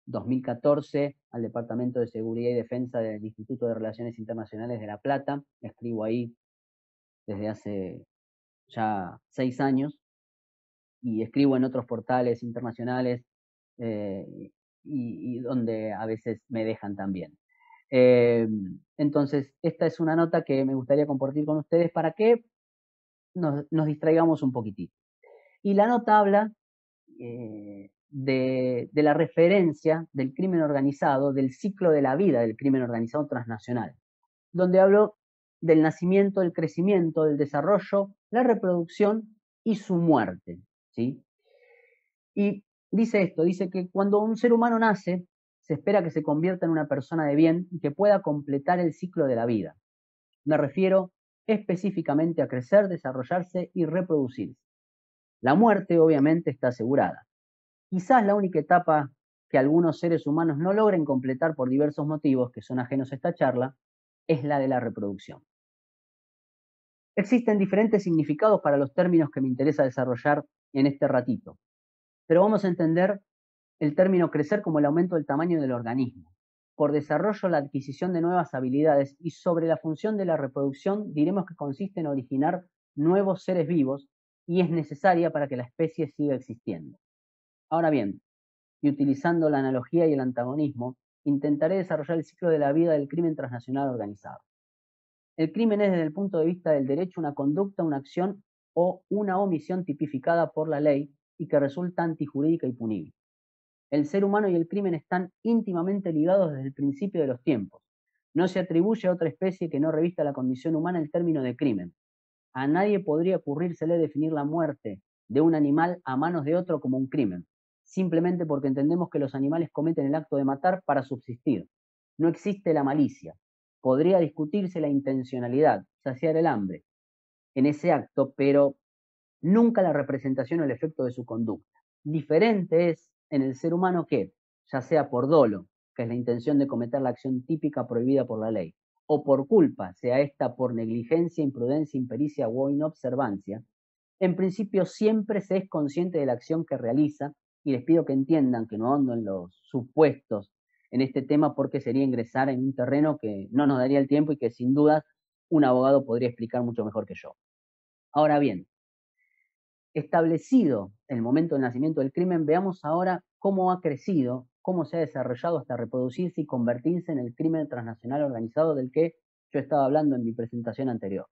2014 al Departamento de Seguridad y Defensa del Instituto de Relaciones Internacionales de La Plata. Escribo ahí desde hace ya 6 años y escribo en otros portales internacionales y donde a veces me dejan también. Entonces, esta es una nota que me gustaría compartir con ustedes para que nos distraigamos un poquitito. Y la nota habla de la referencia del crimen organizado, del ciclo de la vida del crimen organizado transnacional, donde hablo del nacimiento, el crecimiento, del desarrollo, la reproducción y su muerte, ¿sí? Y dice esto, dice que cuando un ser humano nace, se espera que se convierta en una persona de bien y que pueda completar el ciclo de la vida. Me refiero específicamente a crecer, desarrollarse y reproducirse. La muerte, obviamente, está asegurada. Quizás la única etapa que algunos seres humanos no logren completar por diversos motivos que son ajenos a esta charla es la de la reproducción. Existen diferentes significados para los términos que me interesa desarrollar en este ratito, pero vamos a entender el término crecer como el aumento del tamaño del organismo, por desarrollo la adquisición de nuevas habilidades, y sobre la función de la reproducción diremos que consiste en originar nuevos seres vivos y es necesaria para que la especie siga existiendo. Ahora bien, y utilizando la analogía y el antagonismo, intentaré desarrollar el ciclo de la vida del crimen transnacional organizado. El crimen es, desde el punto de vista del derecho, una conducta, una acción o una omisión tipificada por la ley y que resulta antijurídica y punible. El ser humano y el crimen están íntimamente ligados desde el principio de los tiempos. No se atribuye a otra especie que no revista la condición humana el término de crimen. A nadie podría ocurrírsele definir la muerte de un animal a manos de otro como un crimen, simplemente porque entendemos que los animales cometen el acto de matar para subsistir. No existe la malicia. Podría discutirse la intencionalidad, saciar el hambre en ese acto, pero nunca la representación o el efecto de su conducta. Diferente es en el ser humano que, ya sea por dolo, que es la intención de cometer la acción típica prohibida por la ley, o por culpa, sea esta por negligencia, imprudencia, impericia o inobservancia, en principio siempre se es consciente de la acción que realiza, y les pido que entiendan que no ando en los supuestos en este tema porque sería ingresar en un terreno que no nos daría el tiempo y que sin duda un abogado podría explicar mucho mejor que yo. Ahora bien, establecido el momento del nacimiento del crimen, veamos ahora cómo ha crecido, cómo se ha desarrollado hasta reproducirse y convertirse en el crimen transnacional organizado del que yo estaba hablando en mi presentación anterior.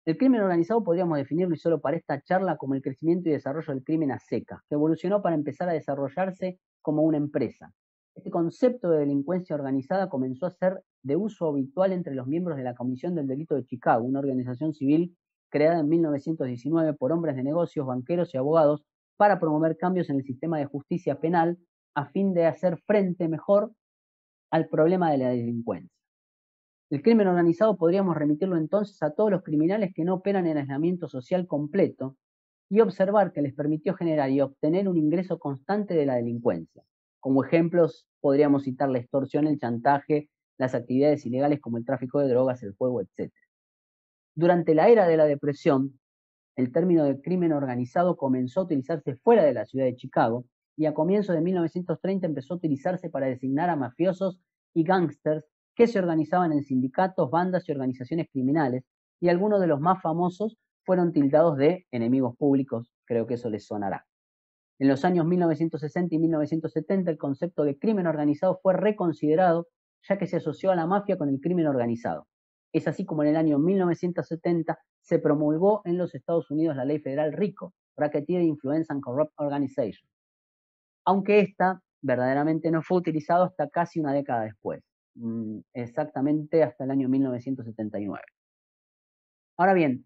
El crimen organizado podríamos definirlo, y solo para esta charla, como el crecimiento y desarrollo del crimen a secas, que evolucionó para empezar a desarrollarse como una empresa. Este concepto de delincuencia organizada comenzó a ser de uso habitual entre los miembros de la Comisión del Delito de Chicago, una organización civil creada en 1919 por hombres de negocios, banqueros y abogados para promover cambios en el sistema de justicia penal a fin de hacer frente mejor al problema de la delincuencia. El crimen organizado podríamos remitirlo entonces a todos los criminales que no operan en aislamiento social completo y observar que les permitió generar y obtener un ingreso constante de la delincuencia. Como ejemplos podríamos citar la extorsión, el chantaje, las actividades ilegales como el tráfico de drogas, el juego, etc. Durante la era de la depresión, el término de crimen organizado comenzó a utilizarse fuera de la ciudad de Chicago y a comienzos de 1930 empezó a utilizarse para designar a mafiosos y gángsters que se organizaban en sindicatos, bandas y organizaciones criminales, y algunos de los más famosos fueron tildados de enemigos públicos. Creo que eso les sonará. En los años 1960 y 1970 el concepto de crimen organizado fue reconsiderado, ya que se asoció a la mafia con el crimen organizado. Es así como en el año 1970 se promulgó en los Estados Unidos la ley federal RICO, Racketeer Influence and Corrupt Organization, aunque esta verdaderamente no fue utilizada hasta casi una década después, exactamente hasta el año 1979. Ahora bien,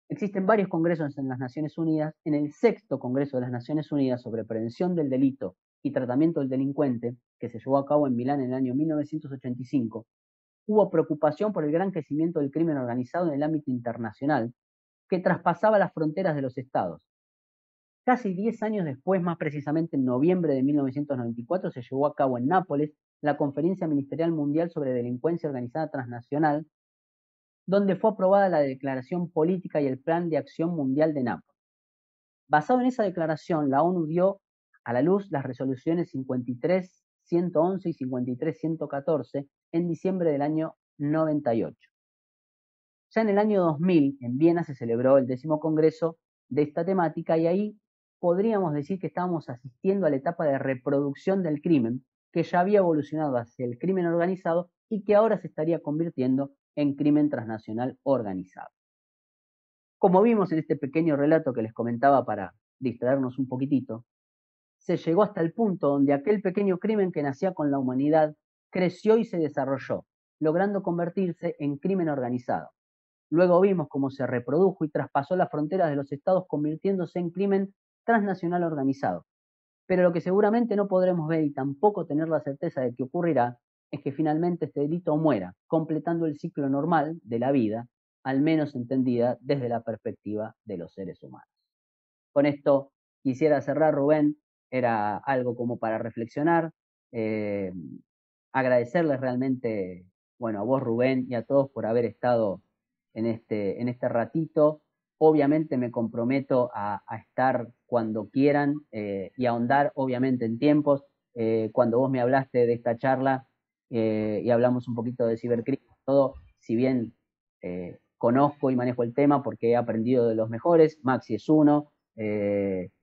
existen varios congresos en las Naciones Unidas. En el 6º Congreso de las Naciones Unidas sobre Prevención del Delito y Tratamiento del Delincuente, que se llevó a cabo en Milán en el año 1985, hubo preocupación por el gran crecimiento del crimen organizado en el ámbito internacional, que traspasaba las fronteras de los estados. Casi 10 años después, más precisamente en noviembre de 1994, se llevó a cabo en Nápoles la Conferencia Ministerial Mundial sobre Delincuencia Organizada Transnacional, donde fue aprobada la Declaración Política y el Plan de Acción Mundial de Nápoles. Basado en esa declaración, la ONU dio a la luz las resoluciones 53.111 y 53.114 en diciembre del año 98. Ya en el año 2000, en Viena, se celebró el 10º Congreso de esta temática, y ahí podríamos decir que estábamos asistiendo a la etapa de reproducción del crimen, que ya había evolucionado hacia el crimen organizado y que ahora se estaría convirtiendo en crimen transnacional organizado. Como vimos en este pequeño relato que les comentaba para distraernos un poquitito, se llegó hasta el punto donde aquel pequeño crimen que nacía con la humanidad creció y se desarrolló, logrando convertirse en crimen organizado. Luego vimos cómo se reprodujo y traspasó las fronteras de los estados, convirtiéndose en crimen transnacional organizado. Pero lo que seguramente no podremos ver y tampoco tener la certeza de que ocurrirá es que finalmente este delito muera, completando el ciclo normal de la vida, al menos entendida desde la perspectiva de los seres humanos. Con esto quisiera cerrar, Rubén. Era algo como para reflexionar, agradecerles realmente, bueno, a vos, Rubén, y a todos por haber estado en este ratito. Obviamente me comprometo a estar cuando quieran y a ahondar, obviamente, en tiempos. cuando vos me hablaste de esta charla y hablamos un poquito de cibercrimen, todo, si bien conozco y manejo el tema porque he aprendido de los mejores, Maxi es uno,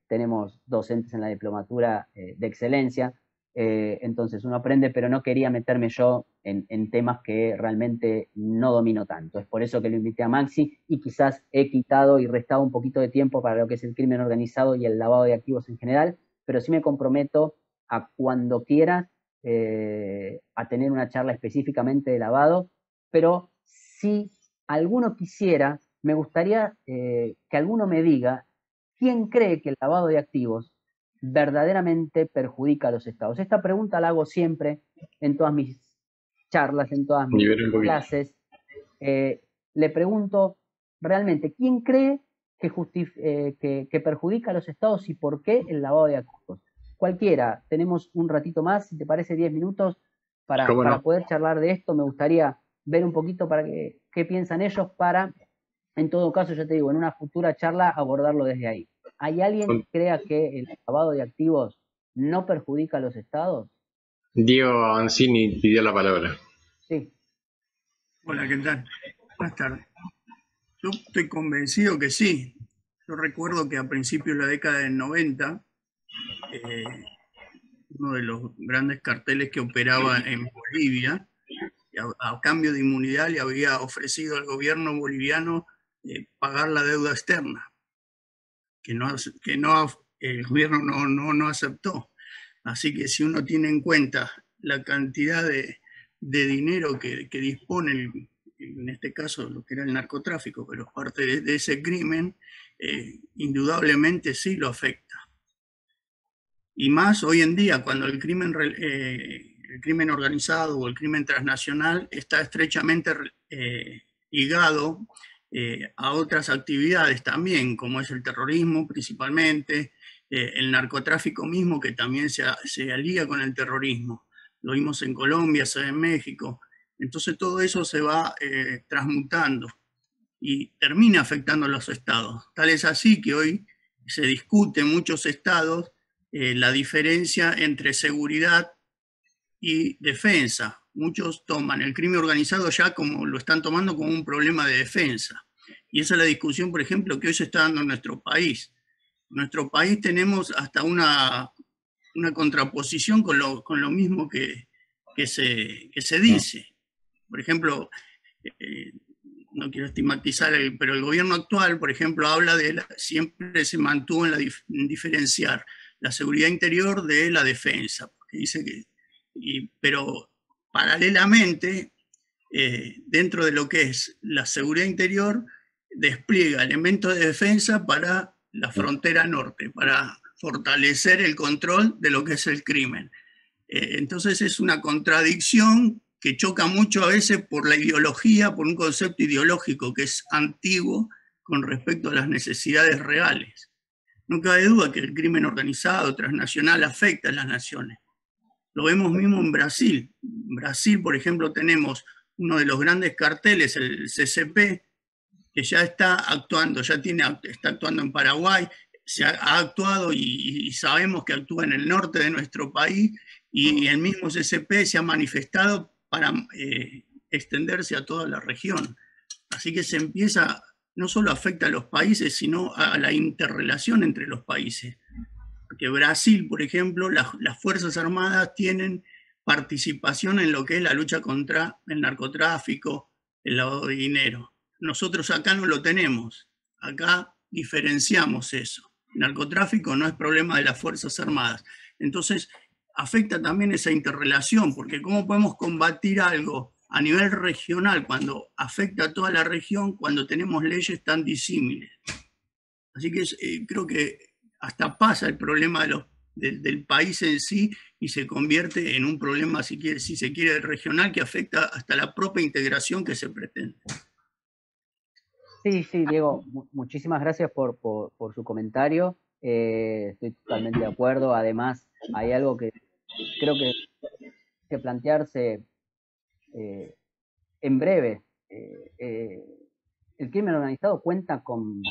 tenemos docentes en la diplomatura de excelencia, entonces uno aprende, pero no quería meterme yo en temas que realmente no domino tanto. Es por eso que lo invité a Maxi y quizás he quitado y restado un poquito de tiempo para lo que es el crimen organizado y el lavado de activos en general, pero sí me comprometo a cuando quieras a tener una charla específicamente de lavado, pero si alguno quisiera, me gustaría que alguno me diga quién cree que el lavado de activos verdaderamente perjudica a los estados. Esta pregunta la hago siempre en todas mis charlas, en todas mis clases. Le pregunto realmente, ¿quién cree que perjudica a los estados y por qué el lavado de activos? Cualquiera, tenemos un ratito más, si te parece 10 minutos, para poder charlar de esto. Me gustaría ver un poquito para qué piensan ellos para, en todo caso, ya te digo, en una futura charla abordarlo desde ahí. ¿Hay alguien que crea que el lavado de activos no perjudica a los estados? Diego Ancini pidió la palabra. Sí. Hola, ¿qué tal? Buenas tardes. Yo estoy convencido que sí. Yo recuerdo que a principios de la década del 90, uno de los grandes carteles que operaba en Bolivia, a cambio de inmunidad le había ofrecido al gobierno boliviano pagar la deuda externa, que el gobierno no aceptó. Así que si uno tiene en cuenta la cantidad de dinero que dispone, en este caso lo que era el narcotráfico, pero parte de ese crimen, indudablemente sí lo afecta. Y más hoy en día, cuando el crimen organizado o el crimen transnacional está estrechamente ligado a otras actividades también, como es el terrorismo principalmente, el narcotráfico mismo, que también se alía con el terrorismo. Lo vimos en Colombia, se ve en México. Entonces todo eso se va transmutando y termina afectando a los estados. Tal es así que hoy se discute en muchos estados la diferencia entre seguridad y defensa. Muchos toman el crimen organizado ya como lo están tomando como un problema de defensa. Y esa es la discusión, por ejemplo, que hoy se está dando en nuestro país. En nuestro país tenemos hasta una contraposición con lo mismo que se dice. Por ejemplo, no quiero estigmatizar, pero el gobierno actual, por ejemplo, habla siempre se mantuvo en diferenciar la seguridad interior de la defensa, porque dice pero paralelamente, dentro de lo que es la seguridad interior, despliega elementos de defensa para la frontera norte, para fortalecer el control de lo que es el crimen. Entonces es una contradicción que choca mucho a veces por la ideología, por un concepto ideológico que es antiguo con respecto a las necesidades reales. No cabe duda que el crimen organizado transnacional afecta a las naciones. Lo vemos mismo en Brasil. En Brasil, por ejemplo, tenemos uno de los grandes carteles, el CCP, que ya está actuando, está actuando en Paraguay, ha actuado y sabemos que actúa en el norte de nuestro país, y el mismo CCP se ha manifestado para extenderse a toda la región. Así que no solo afecta a los países, sino a la interrelación entre los países. Porque Brasil, por ejemplo, las Fuerzas Armadas tienen participación en lo que es la lucha contra el narcotráfico, el lavado de dinero. Nosotros acá no lo tenemos. Acá diferenciamos eso. El narcotráfico no es problema de las Fuerzas Armadas. Entonces, afecta también esa interrelación, porque ¿cómo podemos combatir algo a nivel regional cuando afecta a toda la región, cuando tenemos leyes tan disímiles? Así que creo que hasta pasa el problema del país en sí y se convierte en un problema, si se quiere, regional, que afecta hasta la propia integración que se pretende. Sí, Diego, muchísimas gracias por su comentario. Estoy totalmente de acuerdo. Además, hay algo que creo que hay que plantearse en breve. El crimen organizado cuenta con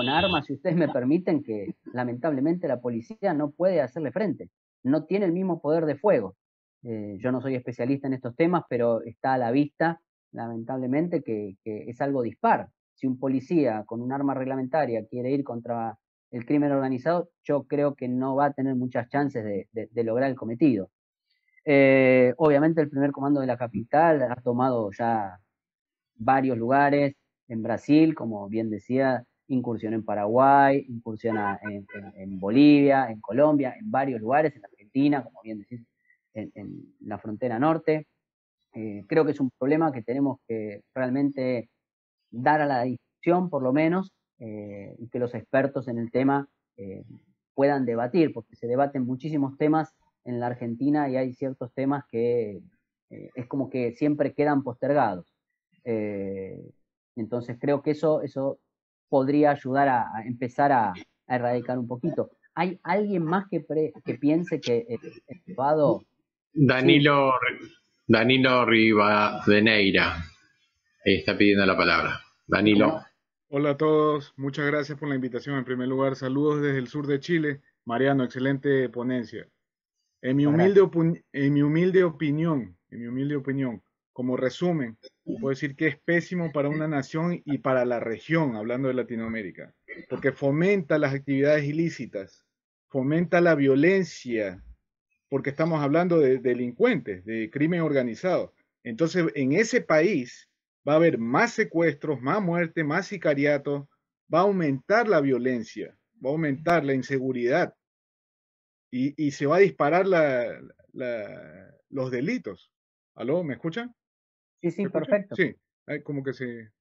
armas, si ustedes me permiten, que lamentablemente la policía no puede hacerle frente. no tiene el mismo poder de fuego. Yo no soy especialista en estos temas, pero está a la vista, lamentablemente, que es algo dispar. Si un policía con un arma reglamentaria quiere ir contra el crimen organizado, yo creo que no va a tener muchas chances de lograr el cometido. Obviamente el primer comando de la capital ha tomado ya varios lugares en Brasil, como bien decía, incursión en Paraguay, incursión en Bolivia, en Colombia, en varios lugares, en Argentina, como bien decís, en la frontera norte. Creo que es un problema que tenemos que realmente dar a la discusión, por lo menos, y que los expertos en el tema puedan debatir, porque se debaten muchísimos temas en la Argentina y hay ciertos temas que es como que siempre quedan postergados. Entonces creo que eso podría ayudar a empezar a erradicar un poquito. ¿Hay alguien más que piense que el lavado... Danilo, Danilo Rivadeneira está pidiendo la palabra. Danilo. Hola a todos, muchas gracias por la invitación. En primer lugar, saludos desde el sur de Chile. Mariano, excelente ponencia. En mi humilde opinión, como resumen, puedo decir que es pésimo para una nación y para la región, hablando de Latinoamérica, porque fomenta las actividades ilícitas, fomenta la violencia, porque estamos hablando de delincuentes, de crimen organizado. Entonces, en ese país va a haber más secuestros, más muertes, más sicariatos, va a aumentar la violencia, va a aumentar la inseguridad y se va a disparar los delitos. ¿Aló? ¿Me escuchan? Sí, sí, perfecto. Sí, como que se...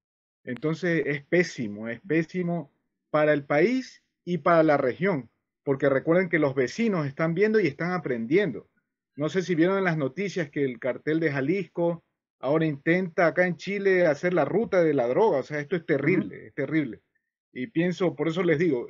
Entonces es pésimo para el país y para la región, porque recuerden que los vecinos están viendo y están aprendiendo. No sé si vieron en las noticias que el cartel de Jalisco ahora intenta acá en Chile hacer la ruta de la droga. O sea, esto es terrible, es terrible. Y pienso, por eso les digo,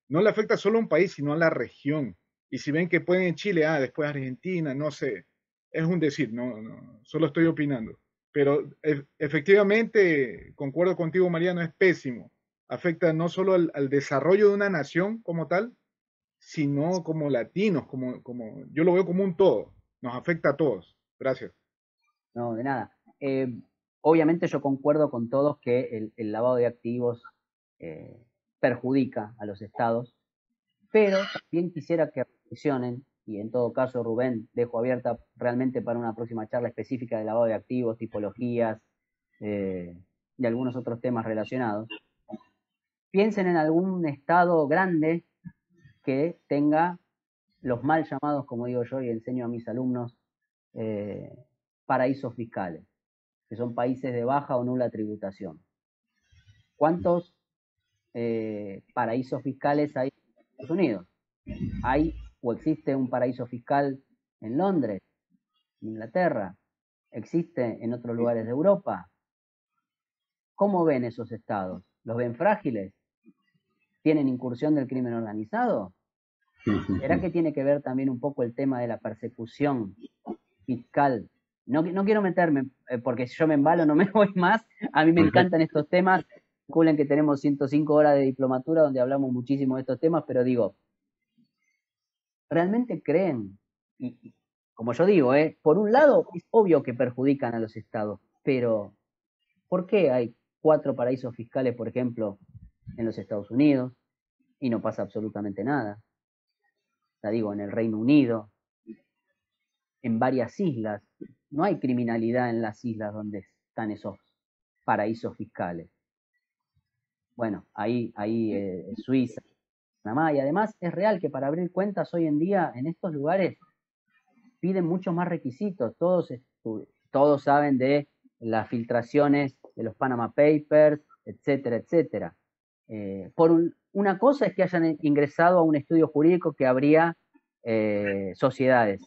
no le afecta solo a un país, sino a la región. Y si ven que pueden en Chile, después Argentina, no sé, es un decir, no, solo estoy opinando. Pero efectivamente, concuerdo contigo, Mariano, es pésimo. Afecta no solo al desarrollo de una nación como tal, sino como latinos, como yo lo veo como un todo. Nos afecta a todos. Gracias. No, de nada. Obviamente yo concuerdo con todos que el lavado de activos perjudica a los estados, pero también quisiera que reflexionen, y en todo caso, Rubén, dejo abierta realmente para una próxima charla específica de lavado de activos, tipologías y algunos otros temas relacionados. Piensen en algún estado grande que tenga los mal llamados, como digo yo y enseño a mis alumnos, paraísos fiscales, que son países de baja o nula tributación. ¿Cuántos paraísos fiscales hay en Estados Unidos? ¿Hay o existe un paraíso fiscal en Londres, en Inglaterra? ¿Existe en otros lugares de Europa? ¿Cómo ven esos estados? ¿Los ven frágiles? ¿Tienen incursión del crimen organizado? ¿Será que tiene que ver también un poco el tema de la persecución fiscal? No quiero meterme, porque si yo me embalo no me voy más. A mí me encantan estos temas. Calculen que tenemos 105 horas de diplomatura donde hablamos muchísimo de estos temas, pero digo, ¿realmente creen? Y como yo digo, por un lado es obvio que perjudican a los estados, pero ¿por qué hay 4 paraísos fiscales, por ejemplo, en los Estados Unidos y no pasa absolutamente nada? O sea, digo, en el Reino Unido, en varias islas, no hay criminalidad en las islas donde están esos paraísos fiscales. Bueno, ahí Suiza, Panamá, y además es real que para abrir cuentas hoy en día en estos lugares piden muchos más requisitos. Todos saben de las filtraciones de los Panama Papers, etcétera, etcétera. Una cosa es que hayan ingresado a un estudio jurídico que habría sociedades.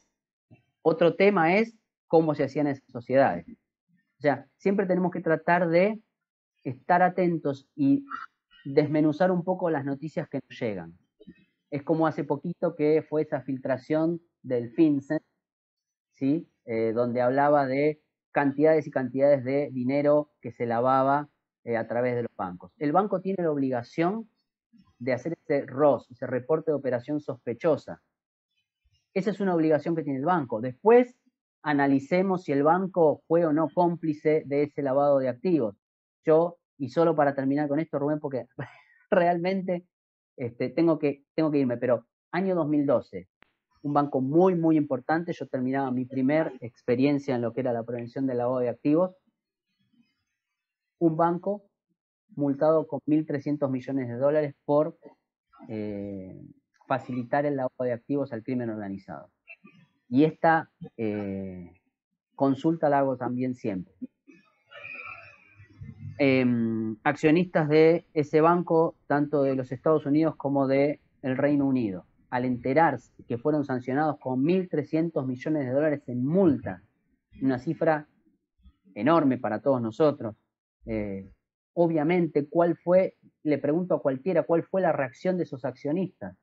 Otro tema es cómo se hacían esas sociedades. O sea, siempre tenemos que tratar de estar atentos y desmenuzar un poco las noticias que nos llegan. Es como hace poquito que fue esa filtración del FinCEN, ¿sí? Donde hablaba de cantidades y cantidades de dinero que se lavaba a través de los bancos. El banco tiene la obligación de hacer ese ROS, ese reporte de operación sospechosa. Esa es una obligación que tiene el banco. Después analicemos si el banco fue o no cómplice de ese lavado de activos. Yo, y solo para terminar con esto, Rubén, porque realmente tengo que irme, pero año 2012, un banco muy, muy importante, yo terminaba mi primer experiencia en lo que era la prevención del lavado de activos, un banco multado con 1.300 millones de dólares por facilitar el lavado de activos al crimen organizado. Y esta consulta la hago también siempre. Accionistas de ese banco, tanto de los Estados Unidos como del Reino Unido, al enterarse que fueron sancionados con 1.300 millones de dólares en multa, una cifra enorme para todos nosotros, obviamente, le pregunto a cualquiera, ¿cuál fue la reacción de esos accionistas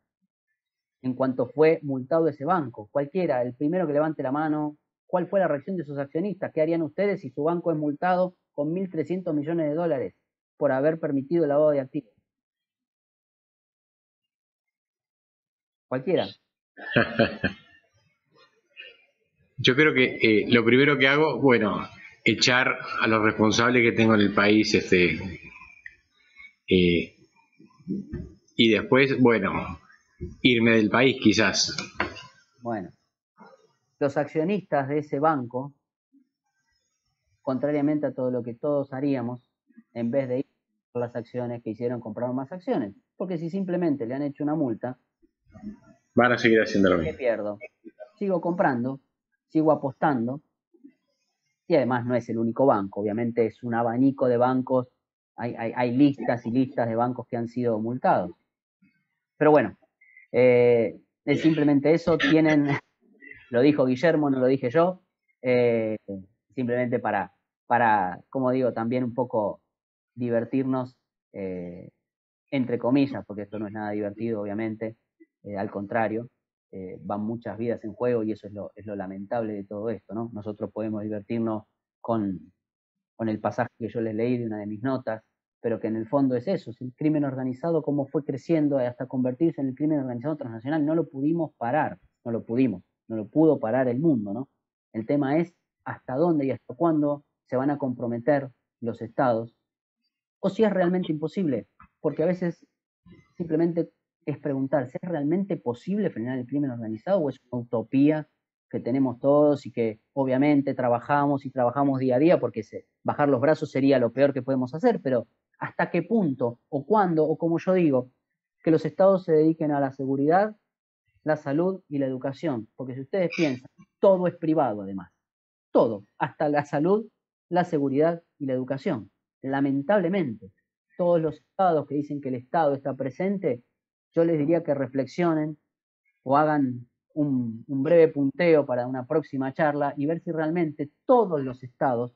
en cuanto fue multado ese banco? Cualquiera, el primero que levante la mano, ¿cuál fue la reacción de esos accionistas? ¿Qué harían ustedes si su banco es multado con 1.300 millones de dólares por haber permitido el lavado de activos? Cualquiera. Yo creo que lo primero que hago, bueno, echar a los responsables que tengo en el país, y después, bueno, irme del país quizás. Bueno, los accionistas de ese banco, contrariamente a todo lo que todos haríamos, en vez de ir por las acciones que hicieron, compraron más acciones. Porque si simplemente le han hecho una multa, van a seguir haciendo lo mismo. ¿qué pierdo? Sigo comprando, sigo apostando, y además no es el único banco, obviamente es un abanico de bancos, hay listas y listas de bancos que han sido multados. Pero bueno, es simplemente eso, lo dijo Guillermo, no lo dije yo, simplemente para, como digo, también un poco divertirnos, entre comillas, porque esto no es nada divertido, obviamente, al contrario, van muchas vidas en juego y eso es lo lamentable de todo esto, ¿no? Nosotros podemos divertirnos con el pasaje que yo les leí de una de mis notas, pero que en el fondo es eso, es el crimen organizado, cómo fue creciendo hasta convertirse en el crimen organizado transnacional. No lo pudimos parar, no lo pudo parar el mundo, ¿no? El tema es hasta dónde y hasta cuándo se van a comprometer los estados, o si es realmente imposible, porque a veces simplemente es preguntarse, ¿es realmente posible frenar el crimen organizado o es una utopía que tenemos todos y que obviamente trabajamos día a día, porque bajar los brazos sería lo peor que podemos hacer, pero ¿hasta qué punto o cuándo, o como yo digo, que los estados se dediquen a la seguridad, la salud y la educación? Porque si ustedes piensan, todo es privado además, todo, hasta la salud, la seguridad y la educación. Lamentablemente, todos los estados que dicen que el Estado está presente, yo les diría que reflexionen o hagan un breve punteo para una próxima charla y ver si realmente todos los estados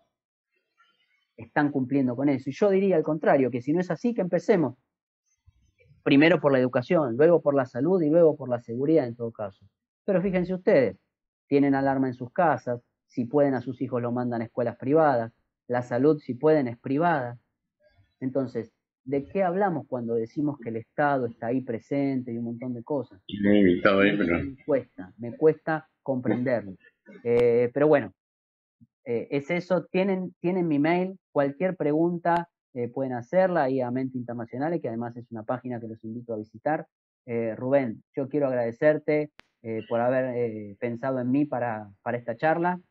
están cumpliendo con eso. Y yo diría al contrario, que si no es así, que empecemos primero por la educación, luego por la salud y luego por la seguridad en todo caso. Pero fíjense ustedes, tienen alarma en sus casas, si pueden a sus hijos lo mandan a escuelas privadas, la salud si pueden es privada. Entonces, ¿de qué hablamos cuando decimos que el Estado está ahí presente y un montón de cosas? Me cuesta comprenderlo. Pero bueno, es eso. Tienen mi mail, cualquier pregunta pueden hacerla ahí a Mente Internacionales, que además es una página que los invito a visitar. Rubén, yo quiero agradecerte por haber pensado en mí para esta charla.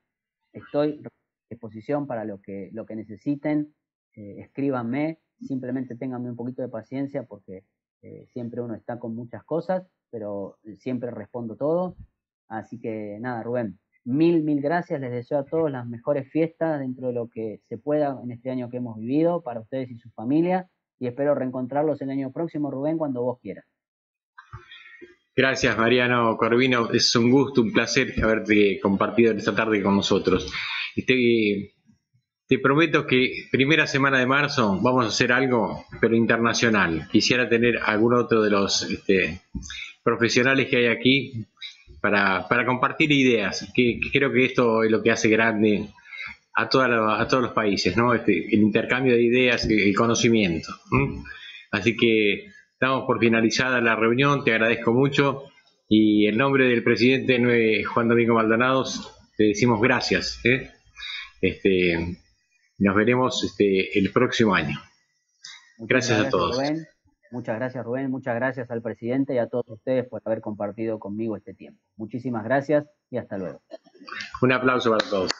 Estoy a disposición para lo que necesiten. Escríbanme, simplemente ténganme un poquito de paciencia porque siempre uno está con muchas cosas, pero siempre respondo todo. Así que nada, Rubén, mil gracias. Les deseo a todos las mejores fiestas dentro de lo que se pueda en este año que hemos vivido, para ustedes y su familia, y espero reencontrarlos el año próximo, Rubén, cuando vos quieras. Gracias, Mariano Corvino. Es un gusto, un placer haberte compartido esta tarde con nosotros. Te prometo que primera semana de marzo vamos a hacer algo, pero internacional. Quisiera tener algún otro de los profesionales que hay aquí para compartir ideas, que creo que esto es lo que hace grande a todos los países, ¿no? El intercambio de ideas, el conocimiento. Así que estamos por finalizada la reunión, te agradezco mucho Y en nombre del presidente Juan Domingo Maldonado, te decimos gracias. Nos veremos el próximo año. Gracias a todos. Rubén. Muchas gracias, Rubén. Muchas gracias al presidente y a todos ustedes por haber compartido conmigo este tiempo. Muchísimas gracias y hasta luego. Un aplauso para todos.